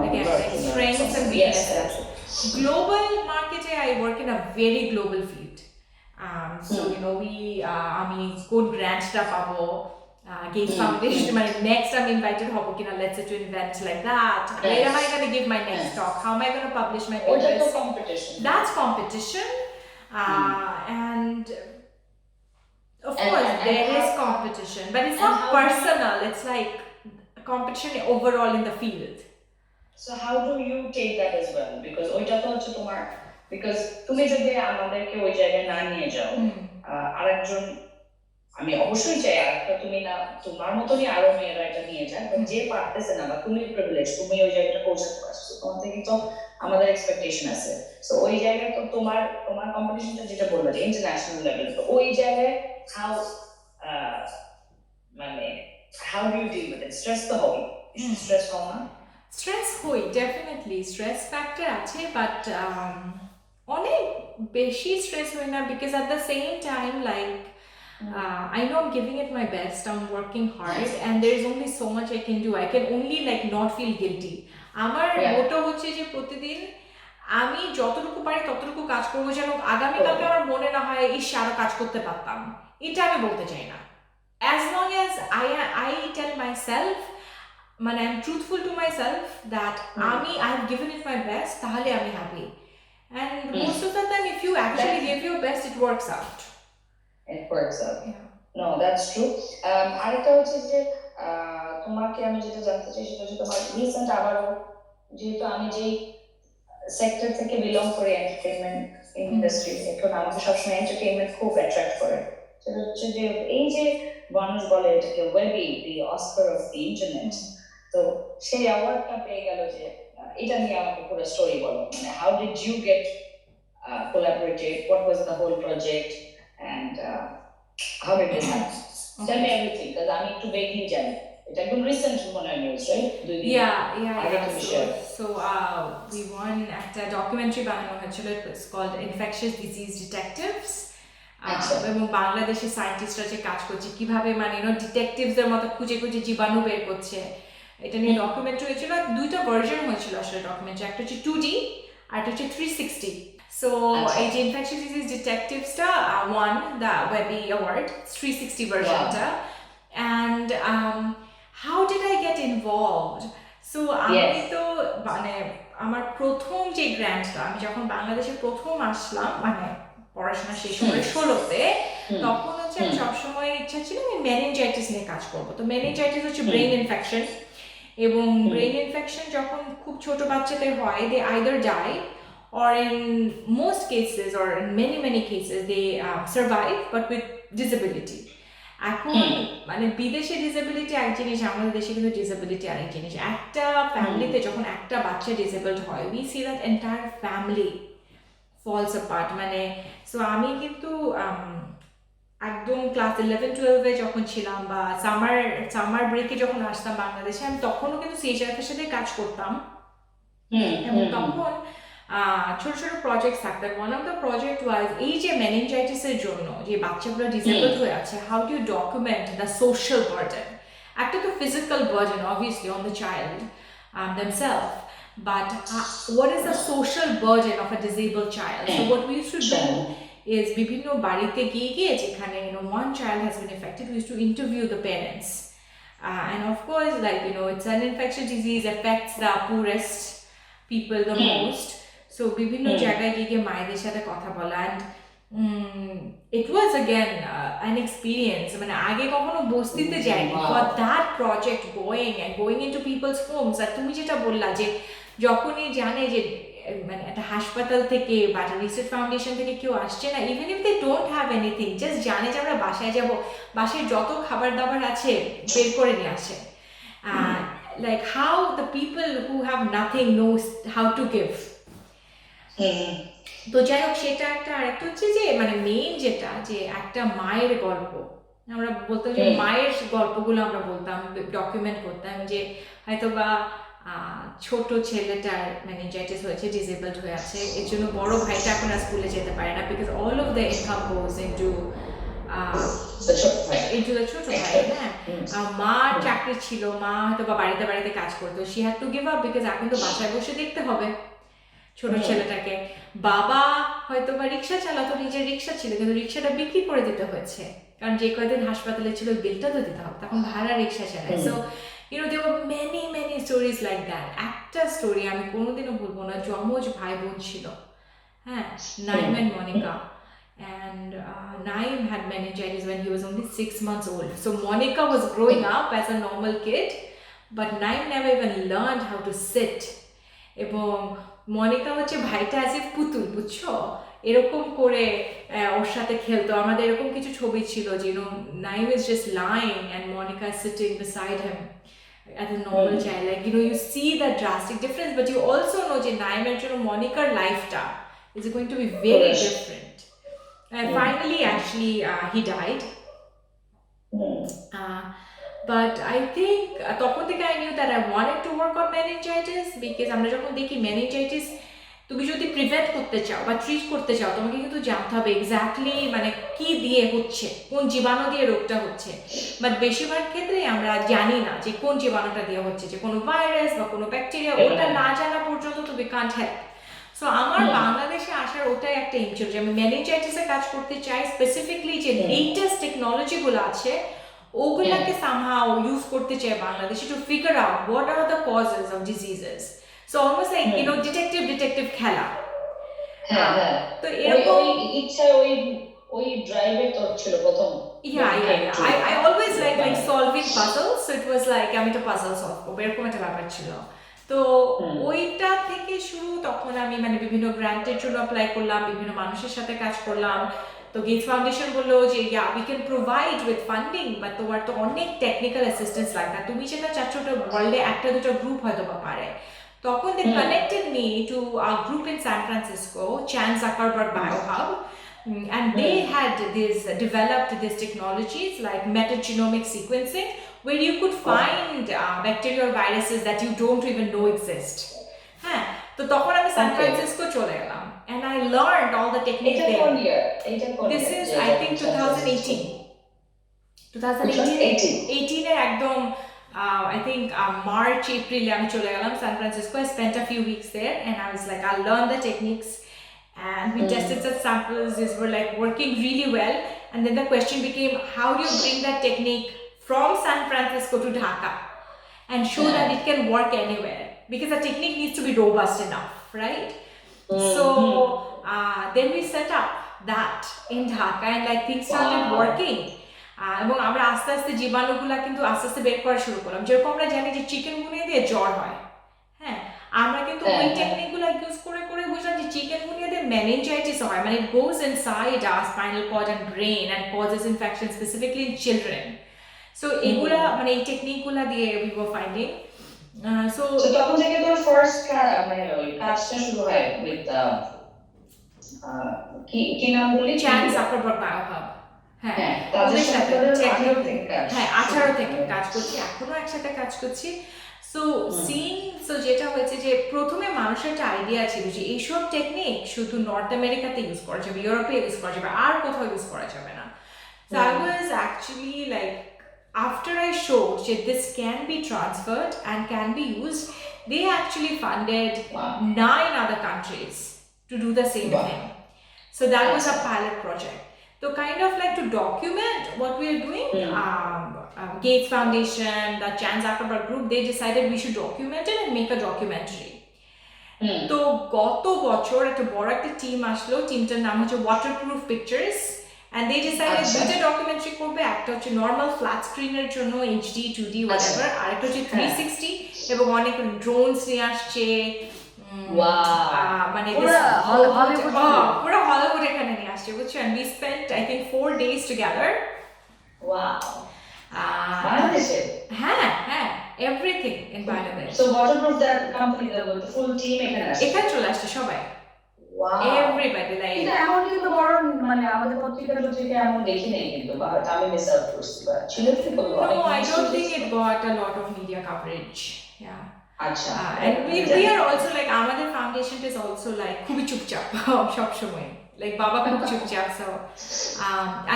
again like strengths and weaknesses global market I work in a very global field so we আমি কোন গ্র্যান্টটা পাবো Gates Foundation, my next I'm invited let's say to events like that. Where am I going to give my next talk? How am I going to publish my papers? That's competition. That's competition. And of course there is competition, but it's not personal. It's like competition overall in the field. So how do you take that as well? Because ওইটা তো হচ্ছে তোমার because তুমি যদি আমাদেরকে ওই জায়গায় না নিয়ে যাও আরেকজন আমি অবশ্যই চাই আরেকটা তুমি না তোমার মতনই আরো মেয়েরা এটা নিয়ে যায় বাট যে পারতেছে না বা তুমি প্রিভিলেজ তুমি ওই জায়গাটা পৌঁছাতে পারছো তোমার থেকে তো আমাদের এক্সপেকটেশন আছে সো ওই জায়গায় তো তোমার কম্পিটিশনটা যেটা বললে যে ইন্টারন্যাশনাল লেভেল তো ওই জায়গায় how do you deal with it stress তো হবে স্ট্রেস হও না স্ট্রেস হই ডেফিনেটলি স্ট্রেস ফ্যাক্টর আছে বাট অনেক বেশি স্ট্রেস হয় না because at the same time like I know I'm giving it my best. I'm working hard, and there is only so much I can do. I can only like not feel guilty. আমার মোটো হচ্ছে যে প্রতিদিন আমি যতটুকু পারি ততটুকু কাজ করবো যেন আগামীকালকে আমার মনে না হয় এই সারা কাজ করতে পারতাম এটা আমি বলতে চাই না as long as I tell myself মানে I'm truthful to myself that I have given it my best তাহলে আমি happy and most of the time if you actually give your best it works out. It works out. No, that's true. আরেকটা হচ্ছে যে তোমাকে আমি যেটা জানতে চাই সেটা হচ্ছে তোমার রিসেন্ট আবারও, যেহেতু আমি যেই সেক্টর থেকে বিলং করি এন্টারটেইনমেন্ট ইন্ডাস্ট্রি, এখন আমাকে সবসময় এন্টারটেইনমেন্ট খুব অ্যাট্রাক্ট করে। সেটা হচ্ছে যে এই যে মানুষ বলে এটাকে wavy, the Oscar of the internet, তো সেই অ্যাওয়ার্ডটা পেয়ে গেল, যে এটা নিয়ে আমাকে পুরো স্টোরি বলো, মানে how did you get collaborated, what was the whole project, and how did this happen? Tell me everything, because আমি একটু vaguely জানি। এটা একদম রিসেন্ট মনে হয় news, right? So we won একটা ডকুমেন্টারি বানানো হয়েছিল, it's called Infectious Disease Detectives, এবং বাংলাদেশের সায়েন্টিস্টরা যে কাজ করছে কিভাবে মানে ডিটেকটিভসদের মতো খুঁজে খুঁজে জীবাণু বের করছে, এটা নিয়ে ডকুমেন্টারি হয়েছিল। দুইটা ভার্সন হয়েছিল আসলে ডকুমেন্টারি, একটা হচ্ছে 2D আর একটা হচ্ছে 360। So এই যে Infectious Disease Detectives-টা won the Webby Award, 360 version-টা। And how did I get involved? So আমি তো মানে আমার প্রথম যে গ্র্যান্টটা, আমি যখন বাংলাদেশে প্রথম আসলাম মানে পড়াশোনা শেষ করে 16-তে, তখন হচ্ছে আমি সবসময় ইচ্ছা ছিল আমি মেনিনজাইটিস নিয়ে কাজ করবো। তো মেনিনজাইটিস হচ্ছে ব্রেন ইনফেকশন, এবং ব্রেন ইনফেকশন যখন খুব ছোট বাচ্চাদের হয়, they either die or in most cases or in many cases they survive but with disability. এখন মানে বিদেশে ডিসেবিলিটি এক জিনিস, আমাদের দেশে কিন্তু ডিসেবিলিটি আরেক জিনিস। একটা ফ্যামিলিতে যখন একটা বাচ্চা ডিসেবলড হয়, we see that entire family falls apart। মানে সো আমি কিন্তু একদম ক্লাস 11-12-এ যখন ছিলাম বা সামার ব্রেকে যখন আসতাম বাংলাদেশে, আমি তখনও কিন্তু সিএইচআরএফ-এর সাথে কাজ করতাম, এবং তখন ছোট ছোট প্রজেক্ট থাকতো। One of the project was এই যে মেনিনজাইটিসের জন্য যে বাচ্চাগুলো ডিসেবলড হয়ে আছে, how do you document the social burden. একটা তো physical burden obviously on the child themselves, but what is the social burden of a disabled child? So what we used to do is বিভিন্ন বাড়িতে গিয়ে যেখানে one child has been affected, we used to interview the parents, and of course it's an infectious disease, affects the poorest people the most, so বিভিন্ন জায়গায় গিয়ে মায়েদের সাথে কথা বলা, and it was again an experience। মানে আগে কখনো বস্তিতে যাইনি, for that project going into people's homes। আর তুমি যেটা বললা যে যখনই জানে যে মানে একটা হাসপাতাল থেকে বা রিসার্চ ফাউন্ডেশন থেকে কেউ আসছে না, even if they don't have anything, just জানে যে আমরা বাসায় যাব, বাসায় যত খাবার দাবার আছে বের করে নিয়ে আসে, like how the people who have nothing knows how to give। তো যাই হোক, সেটা একটা। আরেকটা হচ্ছে যে মানে মেইন যেটা, যে একটা মায়ের গল্প, আমরা বলতাম যে মায়ের গল্পগুলো আমরা বলতাম, ডকুমেন্ট করতাম, যে হয়তো বা ছোট ছেলেটার মেনিনজাইটিস হয়েছে, ডিসেবলড হয়ে আছে, এর জন্য বড় ভাইটা এখন আর স্কুলে যেতে পারে না, because all of the income goes into the ছোট ভাই। হ্যাঁ, মার চাকরি ছিল, মা হয়তো বা বাড়িতে বাড়িতে কাজ করতো, she had to give up, because এখন তো বাসায় বসে দেখতে হবে ছোট ছেলেটাকে। বাবা হয়তো বা রিক্সা চালাতো, নিজের রিক্সা ছিল, কিন্তু রিক্সাটা বিক্রি করে দিতে হয়েছে, কারণ যে কয়দিন হাসপাতালে ছিল বিলটা তো দিতে হবে, তখন ভাড়া রিক্সা চালায়। So there were many stories like that। একটা স্টোরি আমি কোনোদিনও ভুলবো না, যমজ ভাই বোন ছিল, হ্যাঁ, Naim and Monica, and Naim had meningitis when he was only 6 months old, so Monica was growing up as a normal kid, but Naim never even learned how to sit, এবং মনিকা হচ্ছে ভাইটা অ্যাজ ইফ পুতুল, বুঝছো, এরকম করে ওর সাথে খেলতো। আমাদের এরকম কিছু ছবি ছিল যে Naim is just lying and Monica is sitting beside him as a normal child, like you see that drastic difference, but you also know যে Naim এর জন্য মনিকার লাইফটা is going to be very different, and finally actually he died, but I think তখন থেকে I knew that I wanted to work on meningitis, because আমরা যখন দেখি meningitis, তুমি যদি প্রিভেন্ট করতে চাও বা ট্রিট করতে চাও, তোমাকে কিন্তু জানতে হবে এক্স্যাক্টলি মানে কি দিয়ে হচ্ছে, কোন জীবাণু দিয়ে রোগটা হচ্ছে, বাট বেশিরভাগ ক্ষেত্রে আমরা জানি না যে কোন জীবাণুটা দিয়ে হচ্ছে, যে কোনো ভাইরাস বা কোনো ব্যাকটেরিয়া, ওটা না জানা পর্যন্ত তো we can't help। সো আমার বাংলাদেশে আসার ওটাই একটা ইম ছিল যে আমি মেনিনজাইটিসে কাজ করতে চাই, স্পেসিফিকলি যে লেটেস্ট টেকনোলজিগুলো আছে ওগুলাকে সামহাউ ইউজ করতে চাই বাংলাদেশে, to figure out what are the causes of diseases. So almost like detective খেলা। হ্যাঁ, তো এরকম ইচ্ছা ওই ড্রাইভে তোর ছিল প্রথম yeah. I always like solving puzzles, so it was like আমি একটা puzzle solve করবো এরকম একটা ব্যাপার ছিল। তো ওইটা থেকে শুরু, তখন আমি মানে বিভিন্ন গ্র্যান্টের জন্য অ্যাপ্লাই করলাম, বিভিন্ন মানুষের সাথে কাজ করলাম। তো গেটস ফাউন্ডেশন বললো যে we can provide with funding, but তোমার তো অনেক টেকনিক্যাল অ্যাসিস্ট্যান্স লাগবে, তুমি যেটা চাচ্ছ ওটা ওয়ার্ল্ডে একটা দুটো গ্রুপ হয়তো বা পারে। তখন they connected me to a group in San Francisco, Chan Zuckerberg Biohub, and they had developed these technologies like metagenomic sequencing, where you could find bacteria or viruses that you don't even know exist. তো তখন আমি San Francisco চলে গেলাম, and I learned all the techniques এটা there. কোন ইয়ার? এটা কোন This year? is I think 2018 এর একদম I think March, April আমি চলে গেলাম San Francisco. I spent a few weeks there and I was like, I'll learn the techniques, and we tested some samples. These were like working really well, and then the question became, how do you bring that technique from San Francisco to Dhaka and show that it can work anywhere, because the technique needs to be robust enough, right? So then we set up that in Dhaka, and like things started working. এবং আমরা আস্তে আস্তে জীবাণুগুলা কিন্তু আস্তে আস্তে বের করা শুরু করলাম। যেরকম আমরা জানি যে চিকেনগুনিয়া দিয়ে জ্বর হয়, আমরা কিন্তু ওই টেকনিকগুলো ইউজ করে করে বুঝলাম যে চিকেনগুনিয়া দিয়ে মেনিনজাইটিস হয়, মানে it goes inside our spinal cord and brain and causes infection specifically in children. So এগুলা মানে এই টেকনিকগুলা দিয়ে we were finding. So তখন থেকে তোর ফার্স্ট মানে ওই কাজটা শুরু হয় with কি নাম বলি, Chan Zuckerberg Biohub। তাদের সাথে 18 থেকে কাজ করছি, এখনো একসাথে কাজ করছি। সো যেটা হয়েছে যে প্রথমে মানুষের একটা আইডিয়া ছিল যে এইসব টেকনিক শুধু নর্থ আমেরিকাতে ইউজ করা যাবে, ইউরোপে ইউজ করা যাবে, আর কোথাও ইউজ করা যাবে না। So I was actually like, after I showed that this can be transferred and can be used, they actually funded 9 other countries to do the same thing. So that was a pilot project. So kind of like to document what we are doing, Gates Foundation, the Chan Zuckerberg Group, they decided we should document it and make a documentary. তো গত বছর একটা বড় একটা team আসলো, টিমটার নাম হচ্ছে Waterproof Pictures, and they decided দুটো ডকুমেন্টারি করবে, একটা হচ্ছে নর্মাল ফ্ল্যাট স্ক্রিনের জন্য HD 2D whatever, আর একটা হচ্ছে 360 এবং অনেক ড্রোনস নিয়ে আসছে, মানে পুরো হলিউড এখানে নিয়ে আসছে, বুঝছো? And we spent I think 4 days together. Wow. Everything in Bangladesh. So Waterproof, that company, the full team এখানে চলে আসছে সবাই। Everybody like এটা এমন কিন্তু বড় মানে আমাদের পত্রিকা এমন দেখি নাই কিন্তু, বা আমি মিস আউট করছি বা ছিল কি বলবো। No, I don't think it got a lot of media coverage. আচ্ছা, and we are also like, আমাদের foundation is also like খুবই চুপচাপ সব সময়, like বাবা খুব চুপচাপ, so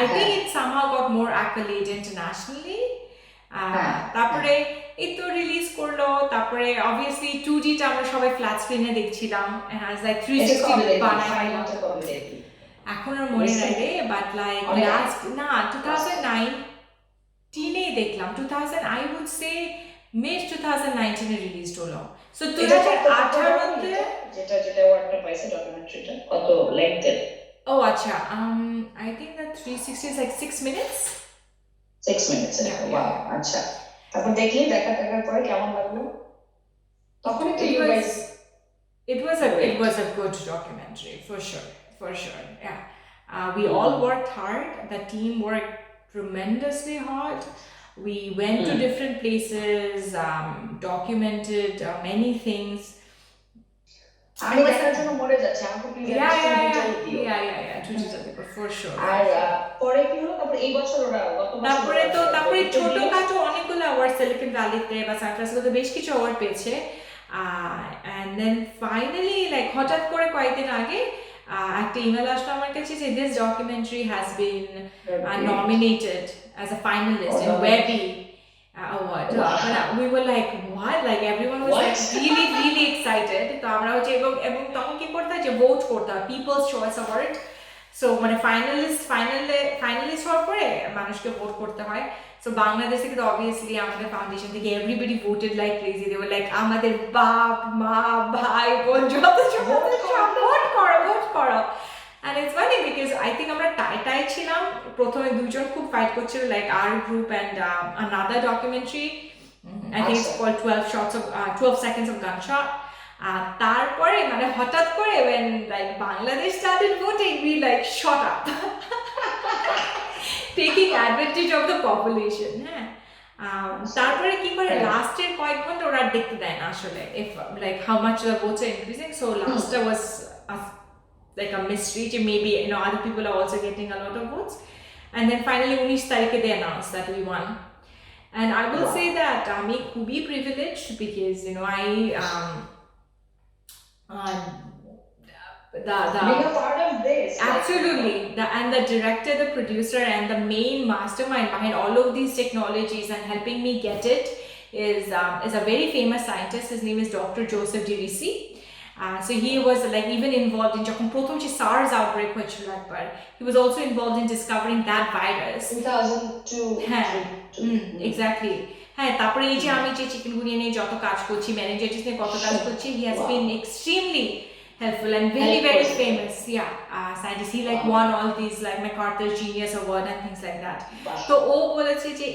I think it somehow got more accolade internationally. তারপরে এই তো রিলিজ করলো, তারপরে obviously 2D টা আমরা সবাই ফ্ল্যাট স্ক্রিনে দেখছিলাম, and I was like 360 বানাই এখন আর মনে নাই রে, বাট লাইক লাস্ট 2019 এ দেখলাম, 2000 I would say mid 2019 A release হলো। সো 2018 তে যেটা ওয়ার্ডটা পাইছে ডকুমেন্টারিটা কত লেন্থের? আচ্ছা, I think that 360 is like 6 minutes. 6 minutes. Wow, আচ্ছা। তারপর দেখার পরে কেমন লাগলো? তখন তো you guys, it was a good documentary for sure. We all worked hard. The team worked tremendously hard. We went to different places, documented many things. আমি দেখার জন্য মরে যাচ্ছি, আমাকে প্লিজ for sure. আর পরে কি হলো? তারপর এই বছর তারপরে ছোটখাটো অনেকগুলো অ্যাওয়ার্ড সিলিকন ভ্যালিতে বা সান ফ্রান্সিসকোতে বেশ কিছু অ্যাওয়ার্ড পেয়েছে, and then finally like হঠাৎ করে কয়েকদিন আগে একটা ইমেল আসলো আমার কাছে যে this documentary has been nominated as a finalist in Webby award. We were like, what? Like everyone was like really excited. তো আমরা হচ্ছে এবং তখন কি করতে হয় যে ভোট করতে হয়, People's Choice Award. সো মানে ফাইনালিস্ট হওয়ার পরে মানুষকে ভোট করতে হয়। সো বাংলাদেশ থেকে তো অবভিয়াসলি আমাদের ফাউন্ডেশন থেকে everybody voted like crazy, they were like আমাদের বাপ মা ভাই বোন যত ভোট করো। And it's funny because I think আমরা টাই ছিলাম প্রথমে দুজন খুব ফাইট করছিল like our group and another documentary. I think it's called 12 seconds of gunshot. তারপরে মানে হঠাৎ করে when like Bangladesh started voting, we like shot up. Taking advantage of the population. হ্যাঁ তারপরে কি করে লাস্টের কয়েক ঘন্টা ওরা দেখতে দেয় না আসলে if like how much the votes are increasing, so last was like a mystery যে maybe other people are also getting a lot of votes, and then finally 19 তারিখে they announced that we won. And I will say that আমি খুবই privileged because I being a part of this. Absolutely. And the director, the producer, and the main mastermind behind all of these technologies and helping me get it is a very famous scientist. His name is Dr. Joseph Dirisi. So he was like even involved in যখন প্রথম যে SARS outbreak হয়েছিল একবার, he was also involved in discovering that virus. 2002. হ্যাঁ exactly. হ্যাঁ তারপরে এই যে আমি যে চিকেনগুনিয়া নিয়ে যত কাজ করছি, meningitis নিয়ে কত কাজ করছি, he has been extremely helpful and very famous scientist. He like won all these like MacArthur Genius Award and things like that. তো ও বলেছে যে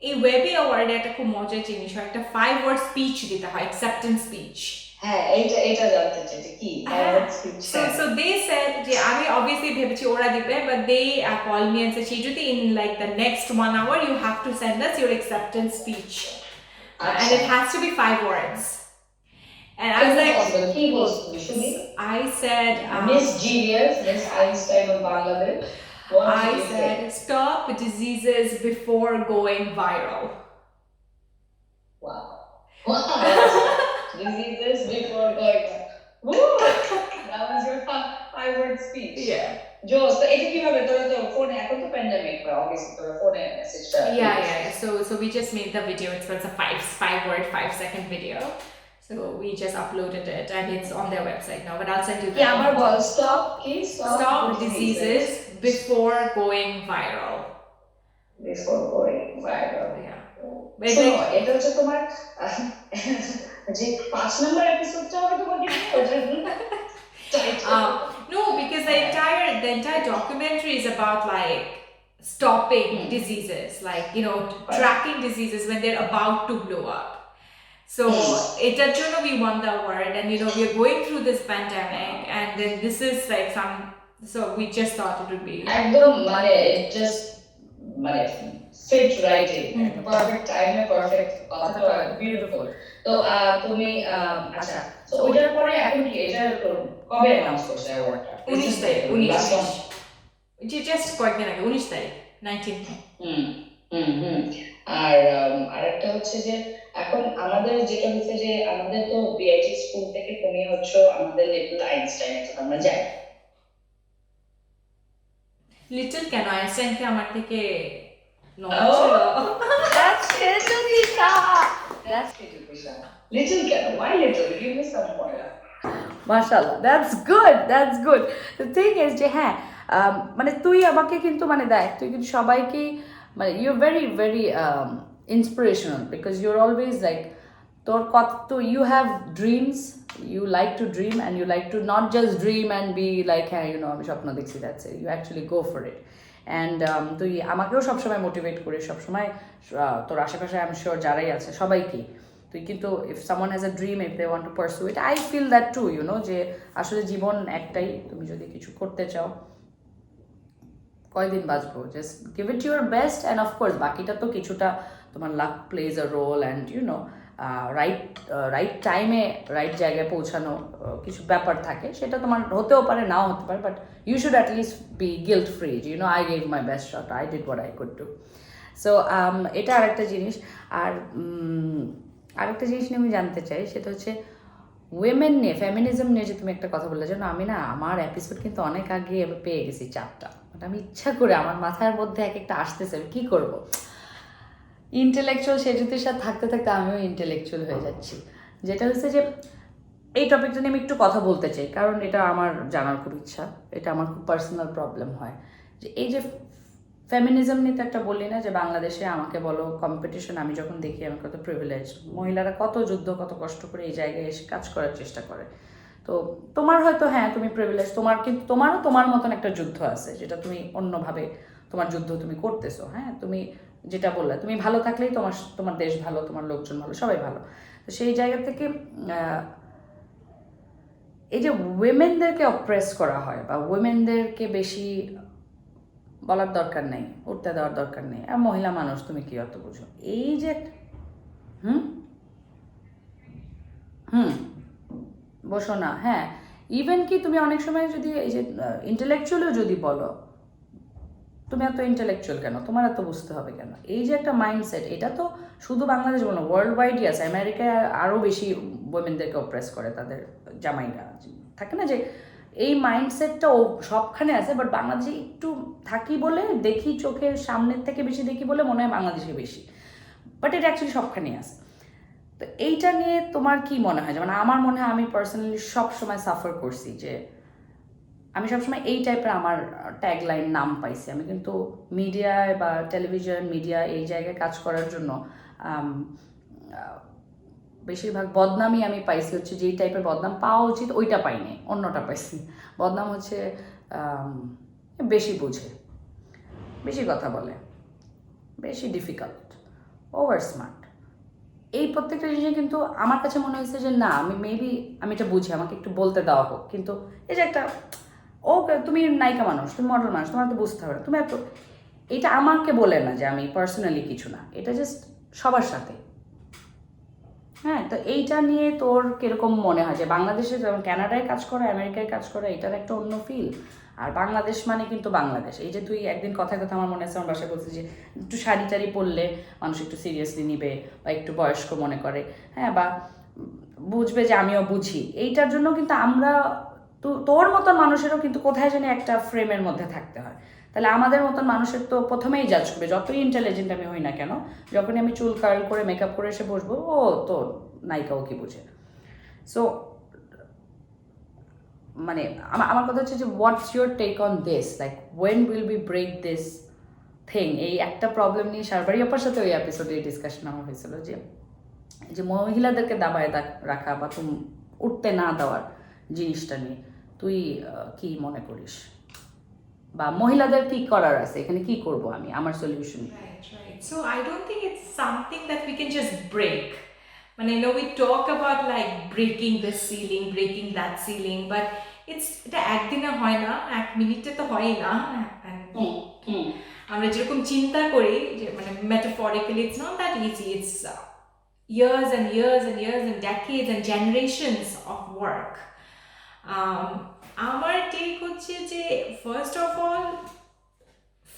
এই ওয়েবি অ্যাওয়ার্ডে একটা খুব মজার জিনিস হয়, একটা 5 word স্পিচ দিতে হয়, অ্যাকসেপ্টেন্স স্পিচ। হ্যাঁ এটা জানতে চাই যে কি 5 word speech. So they said যে আমি obviously ভেবেছি ওরা দিবে, but they called me and said Srijuti, in like the next 1 hour you have to send us your acceptance speech. And it has to be 5 words. And I was like, I said, Miss Genius, Miss Einstein of Bangladesh. I said, stop diseases before going viral. Wow. Diseases before going viral. Woo! That was your 5 word speech. Yeah. Joss, so এটা কিভাবে তোরা তো ফোনে এখন তো pandemic বা obviously তোরা ফোনে মেসেজটা So we just made the video. It's a 5 word 5-second video. So we just uploaded it and it's on their website now. But I'll send you. Yeah, but stop diseases before going viral. Before going viral. Yeah. So এটা হচ্ছে তোমার যে 5 নম্বর এপিসোডটা হবে তোমার কি no, because the entire documentary is about like stopping diseases, like tracking diseases when they're about to blow up. So etar jonno we won the award, and we are going through this pandemic, and then this is like so we just thought it would be একদম মানে it just মানে fit right in perfect time perfect beautiful. তো তুমি আচ্ছা তো ওইটার পরে এখন কি এটা কবে অ্যানাউন্স করছে অ্যাওয়ার্ডটা 19 তারিখ just কয়েকদিন আগে 19 তারিখ 19 আর আরেকটা হচ্ছে যে এখন আমাদের যেটা হচ্ছে যে আমাদের তো বিআইটি স্কুল থেকে তুমি হচ্ছে আমাদের লিটল আইনস্টাইন তো আমরা যাই লিটল কেন আইনস্টাইনকে আমার থেকে That's little কেন why little give me some more. মাশাআল্লাহ, that's good. The thing is যে হ্যাঁ মানে তুই আমাকে কিন্তু মানে দেখ তুই কিন্তু সবাইকে মানে you're very inspirational because you're always like তোর কত তো you have dreams, you like to dream and you like to not just dream and be like হ্যাঁ আমি স্বপ্ন দেখছি, that's it, you actually go for it. And তুই আমাকেও সবসময় মোটিভেট করিস সবসময়, তোর আশেপাশে আমি শিওর যারাই আছে সবাইকে তুই কিন্তু if someone has a dream, if they want to pursue it, I feel that too, যে আসলে জীবন একটাই, তুমি যদি কিছু করতে চাও কয়দিন বাঁচবো, just give it your best, and of course বাকিটা তো কিছুটা তোমার luck plays a role, and right টাইমে রাইট জায়গায় পৌঁছানো কিছু ব্যাপার থাকে, সেটা তোমার হতেও পারে নাও হতে পারে, but you should at least be guilt free, I gave my best shot, I did what I could do. So এটা আরেকটা জিনিস। আর আরেকটা জিনিস নিয়ে আমি জানতে চাই, সেটা হচ্ছে উইমেন নিয়ে, ফেমিনিজম নিয়ে যে তুমি একটা কথা বললে, যেন আমি না আমার এপিসোড কিন্তু অনেক আগে আমি পেয়ে গেছি 4টা, বাট আমি ইচ্ছা করে আমার মাথার মধ্যে এক একটা আসতেছে, আমি কী করবো, ইন্টেলেকচুয়াল সেজুতির সাথে থাকতে থাকতে আমিও ইন্টেলেকচুয়াল হয়ে যাচ্ছি। যেটা হচ্ছে যে এই টপিকটা নিয়ে আমি একটু কথা বলতে চাই, কারণ এটা আমার জানার খুব ইচ্ছা, এটা আমার খুব পার্সোনাল প্রবলেম হয়, যে এই যে ফেমিনিজম নিয়ে তো একটা বললি না, যে বাংলাদেশে আমাকে বলো কম্পিটিশন, আমি যখন দেখি আমি কত প্রিভিলেজ, মহিলারা কত যুদ্ধ কত কষ্ট করে এই জায়গায় এসে কাজ করার চেষ্টা করে, তো তোমার হয়তো হ্যাঁ তুমি প্রিভিলেজ, তোমার কিন্তু তোমারও তোমার মতন একটা যুদ্ধ আছে যেটা তুমি অন্যভাবে তোমার যুদ্ধ তুমি করতেছো। হ্যাঁ, তুমি যেটা বললে তুমি ভালো থাকলেই তোমার তোমার দেশ ভালো, তোমার লোকজন ভালো, সবাই ভালো। তো সেই জায়গা থেকে এই যে উইমেনদেরকে অপ্রেস করা হয় বা উইমেনদেরকে বেশি বলার দরকার নেই, উঠতে দেওয়ার দরকার নেই, আর মহিলা মানুষ তুমি কি অত বুঝো, এই যে হুম হুম বসো না। হ্যাঁ, ইভেন কি তুমি অনেক সময় যদি এই যে ইন্টেলেকচুয়ালও যদি বলো, তুমি এত ইন্টেলেকচুয়াল কেন, তোমার এত বুঝতে হবে কেন, এই যে একটা মাইন্ডসেট, এটা তো শুধু বাংলাদেশ বলো, ওয়ার্ল্ড ওয়াইডই আছে। আমেরিকায় আরও বেশি উইমেনদেরকে অপ্রেস করে তাদের জামাইরা, থাকে না যে এই মাইন্ডসেটটা ও সবখানে আছে, বাট বাংলাদেশে একটু থাকি বলে দেখি, চোখের সামনের থেকে বেশি দেখি বলে মনে হয় বাংলাদেশে বেশি, বাট এটা অ্যাকচুয়ালি সবখানেই আছে। তো এইটা নিয়ে তোমার কি মনে হয়? যেমন আমার মনে হয় আমি পার্সোনালি সবসময় সাফার করছি, যে আমি সবসময় এই টাইপের আমার ট্যাগলাইন নাম পাইছি। আমি কিন্তু মিডিয়ায় বা টেলিভিশন মিডিয়া এই জায়গায় কাজ করার জন্য বেশিরভাগ বদনামই আমি পাইছি হচ্ছে যেই টাইপের বদনাম পাওয়া উচিত ওইটা পাইনি, অন্যটা পাইছি। বদনাম হচ্ছে বেশি বুঝে, বেশি কথা বলে, বেশি ডিফিকাল্ট, ওভার স্মার্ট, এই প্রত্যেকটা জিনিসে কিন্তু আমার কাছে মনে হয়েছে যে না, আমি মেবি আমি এটা বুঝি, আমাকে একটু বলতে দেওয়া হোক। কিন্তু এই যে একটা তুমি নায়িকা মানুষ, তুমি মডেল মানুষ, তোমার তো বুঝতে হবে, তুমি এত, এটা আমাকে বলে না যে আমি পার্সোনালি কিছু না, এটা জাস্ট সবার সাথে। হ্যাঁ, তো এইটা নিয়ে তোর কিরকম মনে হয় যে বাংলাদেশে যেমন কানাডায় কাজ করে, আমেরিকায় কাজ করে, এটার একটা অন্য ফিল, আর বাংলাদেশ মানে কিন্তু বাংলাদেশ। এই যে তুই একদিন কথায় কথা আমার মনে আছে, আমার বাসায় বলছিস যে একটু শাড়ি টাড়ি পরলে মানুষ একটু সিরিয়াসলি নিবে বা একটু বয়স্ক মনে করে, হ্যাঁ, বা বুঝবে যে আমিও বুঝি, এইটার জন্য কিন্তু আমরা তোর মতন মানুষেরও কিন্তু কোথায় জানি একটা ফ্রেমের মধ্যে থাকতে হয়। তাহলে আমাদের মতন মানুষের তো প্রথমেই জাজ করবে, যতই ইন্টেলিজেন্ট আমি হই না কেন, যখনই আমি চুল কার্ল করে মেকআপ করে এসে বসবো, ও তো নায়িকাও কি বুঝে। সো মানে আমার কথা হচ্ছে যে what's your take on this, like when will be break this thing. এই একটা প্রবলেম নিয়ে সারবারি অপার সাথে ওই এপিসোডে ডিসকাশন আমার হয়েছিল যে মহিলাদেরকে দাবায় রাখা বা তুমি উঠতে না দেওয়ার জিনিসটা নিয়ে তুই কি মনে করিস, বা মহিলাদের কি করার আছে এখানে, কি করব আমি, আমার solution? Right. So I don't think it's something that we can just break. When I know we talk about like breaking this ceiling, breaking that ceiling, but it's এটা একদিনে হয় না, এক মিনিটে তো হয় না। আমরা যেরকম চিন্তা করি যে মানে metaphorically it's not that easy. It's years and years and years and decades and generations of work. আমার টেক হচ্ছে যে first of all,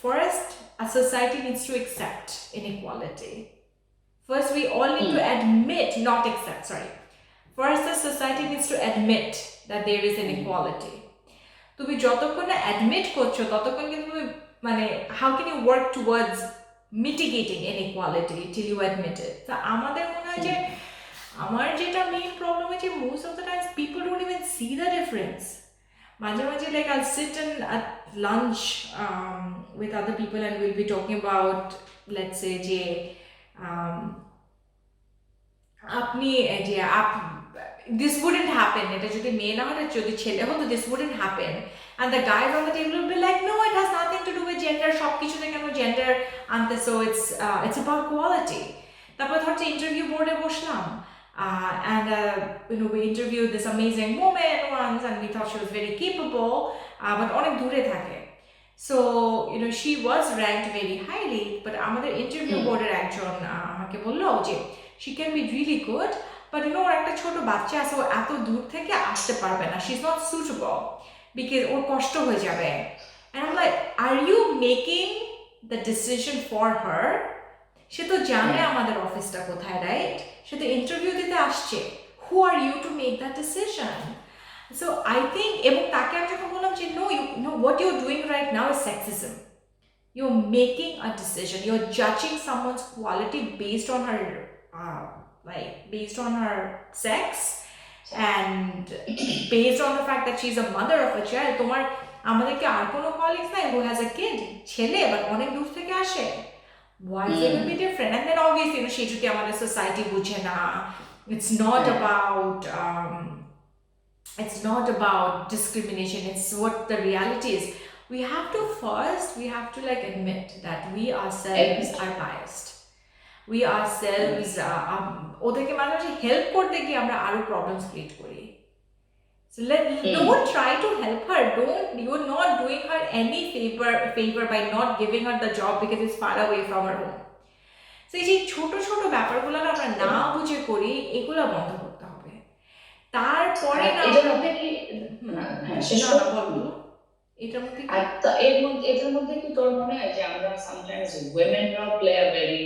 first a society needs to accept inequality. First we all need to admit, not accept, sorry. First the society needs to admit that there is inequality. তুমি যতক্ষণ না admit করছো ততক্ষণ কিন্তু তুমি মানে how can you work towards mitigating inequality till you admit it? তো আমাদের মনে হয় যে আমার যেটা মেইন প্রবলেম হচ্ছে most of the times people don't even see the difference. মাঝে মাঝে like I'll sit and at lunch with other people and we'll be talking about, let's say যে আপনি যে this wouldn't happen, এটা যদি মেয়ে না হলে যদি ছেলে হতো this wouldn't happen, and the guys on the table will be like no, it has nothing to do with gender, সব কিছুতে কেন gender আনতে, so it's about quality. তারপর ধরতে ইন্টারভিউ বোর্ডে বসলাম and we interviewed this amazing woman once and we thought she was very capable, but অনেক দূরে থাকে, so she was ranked very highly, but আমাদের ইন্টারভিউ বোর্ডের একজন আমাকে বললো যে she can be really good, but ওর একটা ছোট বাচ্চা আছে, ও এত দূর থেকে আসতে পারবে না, she's not suitable because ওর কষ্ট হয়ে যাবে, and I'm like are you making the decision for her? সে তো জানে আমাদের অফিসটা কোথায়, রাইট? সে তো ইন্টারভিউ দিতে আসছে, who are you to make that decision? So I think, এবং তাকে আমি যখন বললাম যে no, what you're doing right now is sexism. You're making a decision, you're judging someone's quality based on her based on her sex and based on the fact that she's a mother of a child. তোমার আমাদেরকে আর কোনো colleagues নাই who has a kid, ছেলে but অনেক দূর থেকে আসে, why is it going to be different? And then obviously সে যদি আমাদের সোসাইটি বুঝে না, it's not about it's not about discrimination, it's what the reality is. We have to like admit that we ourselves are biased. We ourselves ওদেরকে মাঝে মাঝে help করতে গিয়ে আমরা আরো প্রবলেমস ক্রিয়েট করি. So don't try to help her. You're not doing her any favor by not giving her the job because it's far away from her home. So এই যে ছোট ছোট ব্যাপারগুলো আমরা না বুঝে করি, এগুলো বন্ধ করতে হবে. তারপরে না এটার মধ্যে কি এটার মধ্যে এটার মধ্যে কি তোর মনে হয় যে আমরা sometimes women play a very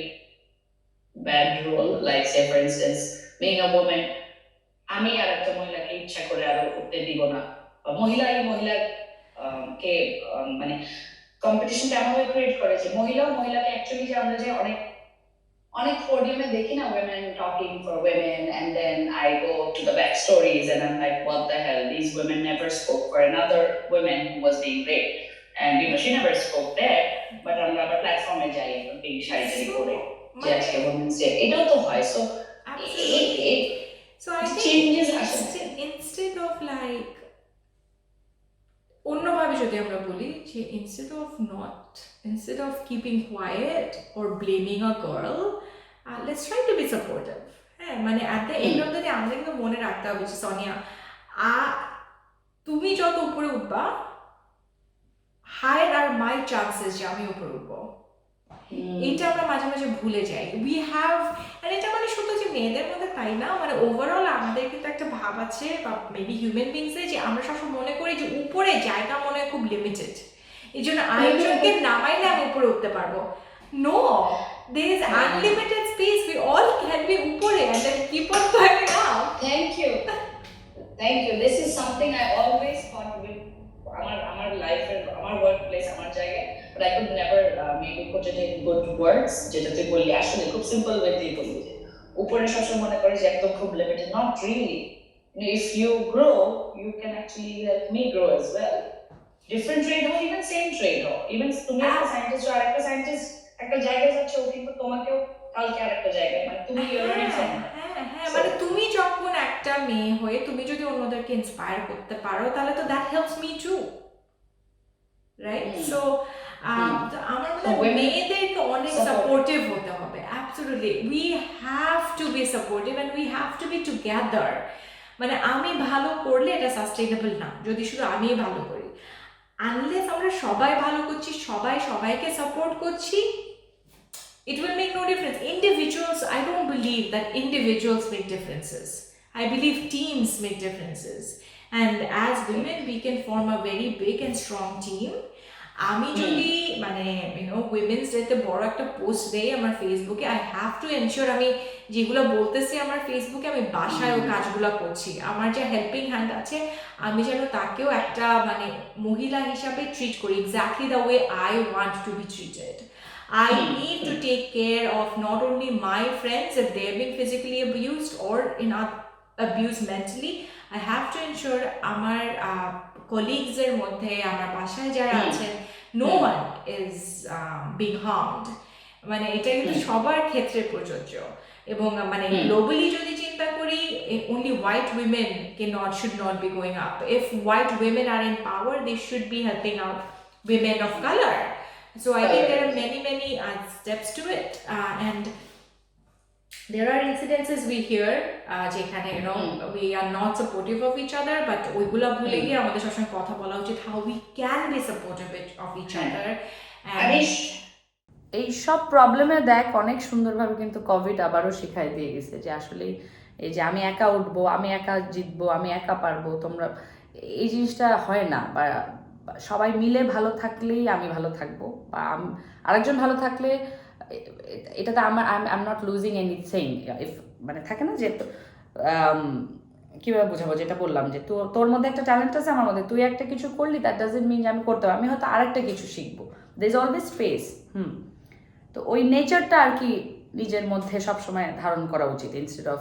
bad role, like say for instance being a woman, আমি আর একটা মহিলাকে ইচ্ছা করে আরো উঠতে দিব না, মহিলা কে মানে কম্পিটিশনটা এমনভাবে ক্রিয়েট করেছে মহিলাকে অ্যাকচুয়ালি যে আমরা যে অনেক পোডিয়ামে দেখি না women talking for women, and then I go to the back stories and I'm like what the hell, these women never spoke for another woman who was being raped, and she never spoke there, but আমরা আবার প্ল্যাটফর্মে যাই বেশি শাড়ি করে যে আজকে women's day এটাও তো হয়. So I think changes instead of like অন্যভাবে যদি আমরা বলি যে instead of keeping quiet or blaming a girl, let's try to be supportive. হ্যাঁ, মানে at the end of the day আমাদের কিন্তু মনে রাখতে হবে যে সোনিয়া, তুমি যত উপরে উঠবা higher are my chances যে আমি উপরে উঠবো. এটা আমরা মাঝে মাঝে ভুলে যাই. এটা মানে শুধু যে মেয়েদের মধ্যে তাই না, মানে ওভারঅল আমাদের কিন্তু একটা ভাব আছে বা মেবি হিউম্যান বিংসে যে আমরা সবসময় মনে করি যে উপরে জায়গা মনে হয় খুব লিমিটেড, এই জন্য আরেকজনকে নামাইলে আমি উপরে উঠতে পারবো. No, there is unlimited space, we all can be উপরে and then keep on climbing up. Thank you. This is something I always thought with আমার লাইফের আমার ওয়ার্কপ্লেস আমার জায়গায়, but I could never maybe put it in good words. যেটা তুই বললি আসলে খুব সিম্পল ওয়েতেই বললি, উপরে সবসময় মনে করে যে একদম খুব limited. Not really. If you grow, you can actually help me grow as well. Different trade হোক, even same trade হোক, even তুমি একটা সায়েন্টিস্ট আর একটা সায়েন্টিস্ট একটা জায়গায় যাচ্ছে, ও কিন্তু তোমাকেও কালকে আরেকটা জায়গায়, মানে তুমি মানে তুমি যখন একটা মেয়ে হয়ে তুমি যদি অন্যদেরকে ইন্সপায়ার করতে পারো তাহলে তো that helps me too, right? So আমার মনে হয় মেয়েদেরকে অনেক সাপোর্টিভ হতে হবে. Absolutely, we have to be supportive and we have to be together. মানে আমি ভালো করলে এটা সাস্টেইনেবল না যদি শুধু আমি ভালো করি. আনলেস আমরা সবাই ভালো করছি, সবাই সবাইকে সাপোর্ট করছি, it will make no difference. Individuals, I don't believe that individuals make differences. I believe teams make differences. And as women, we can form a very big and strong team. আমি যদি মানে women's ডেতে বড় একটা post দেই আমার ফেসবুকে, I have to ensure আমি যেগুলো বলতেছি আমার ফেসবুকে আমি বাসায় ও কাজগুলো করছি. আমার যে হেল্পিং হ্যান্ড আছে আমি যেন তাকেও একটা মানে মহিলা হিসাবে ট্রিট করি, exactly the way I want to be treated. I need to take care of not only my friends if they're being physically abused or abused mentally. I have to ensure আমার colleagues এর মধ্যে আমার বাসায় যারা আছেন no one is being harmed. মানে এটা কিন্তু সবার ক্ষেত্রে প্রযোজ্য. এবং মানে গ্লোবালি যদি চিন্তা করি, only white women should not be going up. If white women are in power, they should be helping out women of color. So I think there are many steps to it, and there are incidences we hear যেখানে we are not supportive of each other, but ওইগুলা ভুলে গিয়ে আমাদের সবসময় কথা বলা উচিত how we can be supportive of each other. এই সব প্রবলেমে দেখ অনেক সুন্দরভাবে কিন্তু কোভিড আবারও শিখাই দিয়ে গেছে যে আসলে এই যে আমি একা উঠবো, আমি একা জিতবো, আমি একা পারবো, তোমরা এই জিনিসটা হয় না. বা সবাই মিলে ভালো থাকলেই আমি ভালো থাকবো, বা আরেকজন ভালো থাকলে এটাতে আমার I am not losing anything. If মানে থাকে না যে কীভাবে বোঝাবো, যেটা বললাম যে তোর মধ্যে একটা ট্যালেন্ট আছে, আমার মধ্যে তুই একটা কিছু করলি, দ্যাট ডাজন্ট মিন যে আমি করতে পারবো, আমি হয়তো আরেকটা কিছু শিখবো. There is always space. তো ওই নেচারটা আর কি নিজের মধ্যে সবসময় ধারণ করা উচিত, instead of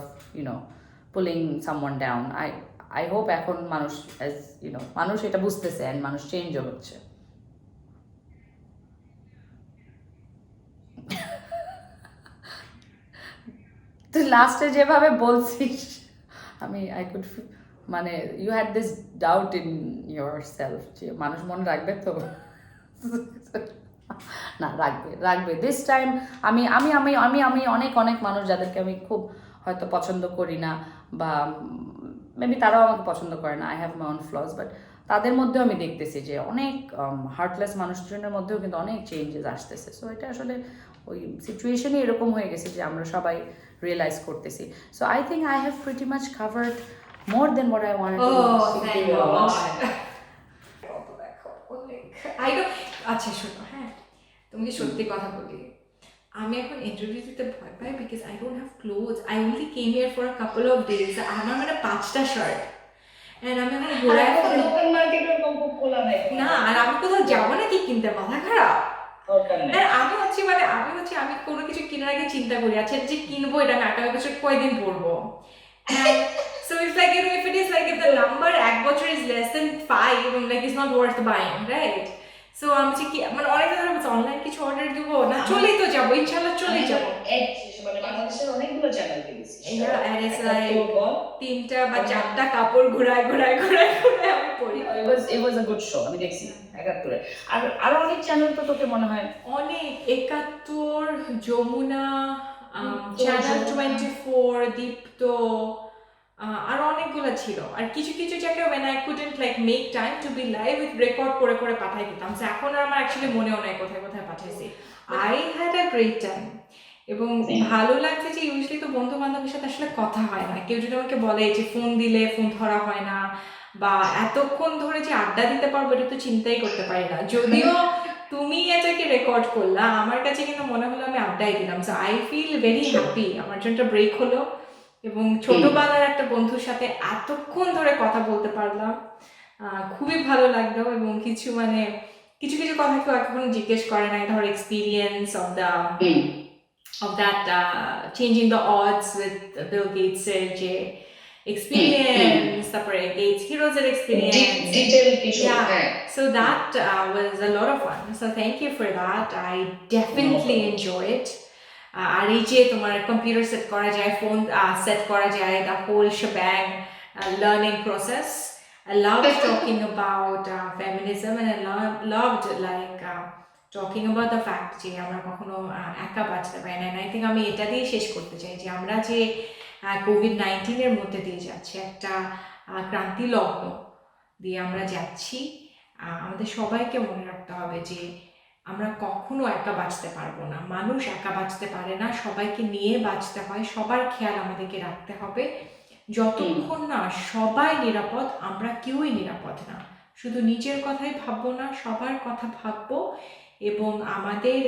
pulling someone down. I hope এখন মানুষ এটা বুঝতেছে and মানুষ চেঞ্জও হচ্ছে. তুই লাস্টে যেভাবে বলছিস আমি I could মানে you had this doubt in yourself যে মানুষ মনে রাখবে তো। না, রাখবে দিস টাইম। আমি আমি আমি আমি আমি অনেক অনেক মানুষ যাদেরকে আমি খুব হয়তো পছন্দ করি না, বা মেবি তারাও আমাকে পছন্দ করে না, I have my own flaws, but তাদের মধ্যেও আমি দেখতেছি যে অনেক হার্টলেস মানুষজনের মধ্যেও কিন্তু অনেক চেঞ্জেস আসতেছে। সো এটা আসলে ওই সিচুয়েশনই এরকম হয়ে গেছে যে আমরা সবাই রিয়েলাইজ করতেছি। So I think I have pretty much covered more than what I wanted to thank do. God. I know. আচ্ছা শোনো, হ্যাঁ তুমি সত্যি কথা বলি, আমি এখন ইন্টারভিউ দিতে ভয় পাই because I don't have clothes. I only came here for a couple of days. আমার মানে 5টা শার্ট, এন্ড আমি এখন ঘোরায় লোকাল মার্কেটের কম খোলা নাই না, আর আমি কোথাও যাবো নাকি কিনতে, মাথা খারাপ। দরকার নেই। আর আমি কোনো কিছু কেনার আগে চিন্তা করি, আচ্ছা যে কিনবো এটা আমি আগামী বছর কয়দিন পরবো। So it's like, you know, if it is like, if the number এক বছর is less than 5, like it's not worth buying, right? So আমি কি মানে অনেক ধরে বলছি অনলাইন কিছু অর্ডার দিব না, চলেই তো যাবো, ইনশাআল্লাহ চলেই যাবো। মানে বাংলাদেশের অনেকগুলো চ্যানেল দেখেছি, and it's like 3টা বা 4টা কাপড় ঘোরায় আমি পরি। It was a good show, আমি দেখছি 71 আর আরো অনেক চ্যানেল তো তোকে মনে হয় অনেক 71, যমুনা, চ্যানেল 24, দীপ্ত, আর অনেকগুলো ছিল। আর কিছু কিছু জায়গায় when I couldn't like make time to be live with record করে পাঠাই দিতাম। So এখন আর আমার অ্যাকচুয়ালি মনেও নাই কোথায় পাঠাইছি। I had a great time এবং ভালো লাগছে যে ইউজুয়ালি তো বন্ধু বান্ধবের সাথে আসলে কথা হয় না। কেউ যদি আমাকে বলে যে ফোন দিলে ফোন ধরা হয় না, বা এতক্ষণ ধরে যে আড্ডা দিতে পারবো এটা তো চিন্তাই করতে পারি না। যদিও তুমি এটাকে রেকর্ড করলা, আমার কাছে কিন্তু মনে হলো আমি আড্ডাই দিলাম। So I feel very happy, আমার জন্য একটা ব্রেক হলো এবং ছোটবেলার একটা বন্ধুর সাথে এতক্ষণ ধরে কথা বলতে পারলাম, খুবই ভালো লাগলো। এবং কিছু কথা কেউ এখন জিজ্ঞেস করে নাই, ধর experience of that changing the odds with Bill Gates এর যে experience, তারপরে Gates Heroes এর experience, detail কিছু, so that was a lot of fun. So thank you for that. I definitely enjoy it. আর এই যে তোমার কম্পিউটার সেট করা যায়, ফোন সেট করা যায়, the whole shebang learning process. I loved talking about feminism, and I loved like talking about the fact যে আমরা কখনো একা বাঁচতে পারি না। I think আমি এটা দিয়ে শেষ করতে চাই যে আমরা যে COVID-19 এর মধ্যে দিয়ে যাচ্ছি, একটা ক্রান্তি লগ্ন দিয়ে আমরা যাচ্ছি, আমাদের সবাইকে মনে রাখতে হবে যে আমরা কখনো একা বাঁচতে পারবো না। মানুষ একা বাঁচতে পারে না, সবাইকে নিয়ে বাঁচতে হয়, সবার খেয়াল আমাদেরকে রাখতে হবে। যতক্ষণ না সবাই নিরাপদ, আমরা কেউই নিরাপদ না। শুধু নিজের কথাই ভাববো না, সবার কথা ভাববো এবং আমাদের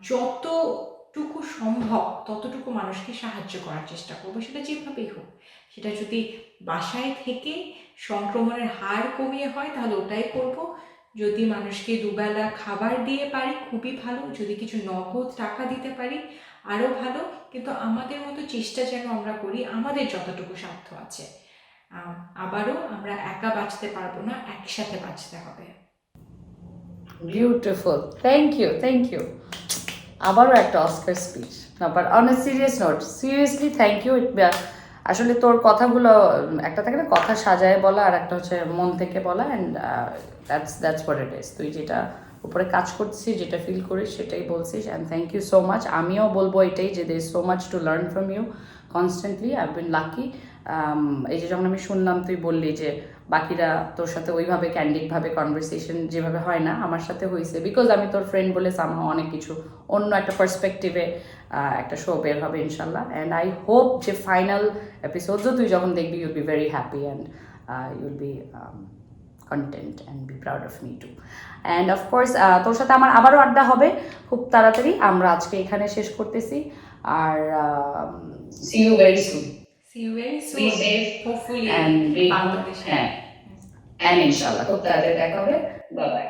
যতটুকু সম্ভব ততটুকু মানুষকে সাহায্য করার চেষ্টা করবো, সেটা যেভাবেই হোক। সেটা যদি বাসায় থেকে সংক্রমণের হার কমিয়ে হয় তাহলে ওটাই করব। যদি মানুষকে দুবেলা খাবার দিয়ে পারি খুবই ভালো, যদি কিছু নগদ টাকা দিতে পারি আরও ভালো। কিন্তু আমাদের মতো চেষ্টা যেন আমরা করি, আমাদের যতটুকু সাধ্য আছে। আবারও আমরা একা বাঁচতে পারবো না, একসাথে বাঁচতে হবে। বিউটিফুল, থ্যাংক ইউ আবারও একটা অস্কার স্পিচ। না, but on a serious note, seriously thank you. আসলে তোর কথাগুলো একটা থাকে না, কথা সাজায় বলা, আর একটা হচ্ছে মন থেকে বলা, and that's what it is. তুই যেটা উপরে কাজ করছিস, যেটা ফিল করিস সেটাই বলছিস, and thank you so much. আমিও বলবো এটাই যে there is so much to learn from you constantly. I been lucky. এই যে যখন আমি শুনলাম তুই বললি যে বাকিরা তোর সাথে ওইভাবে ক্যান্ডিডভাবে কনভারসেশন যেভাবে হয় না, আমার সাথে হয়েছে, বিকজ আমি তোর ফ্রেন্ড বলে সামহাও অনেক কিছু অন্য একটা পার্সপেক্টিভে একটা শো বের হবে ইনশাল্লাহ। অ্যান্ড আই হোপ যে ফাইনাল এপিসোডও তুই যখন দেখবি you'll be very happy and you'll be content and be proud of me two. And of course তোর সাথে আমার আবারও আড্ডা হবে খুব তাড়াতাড়ি। আমরা আজকে এখানে শেষ করতেছি, আর see you very soon. See you very soon. Be safe. Hopefully. And be Bangladesh. and inshallah খুব তাড়াতাড়ি দেখা হবে। Bye bye.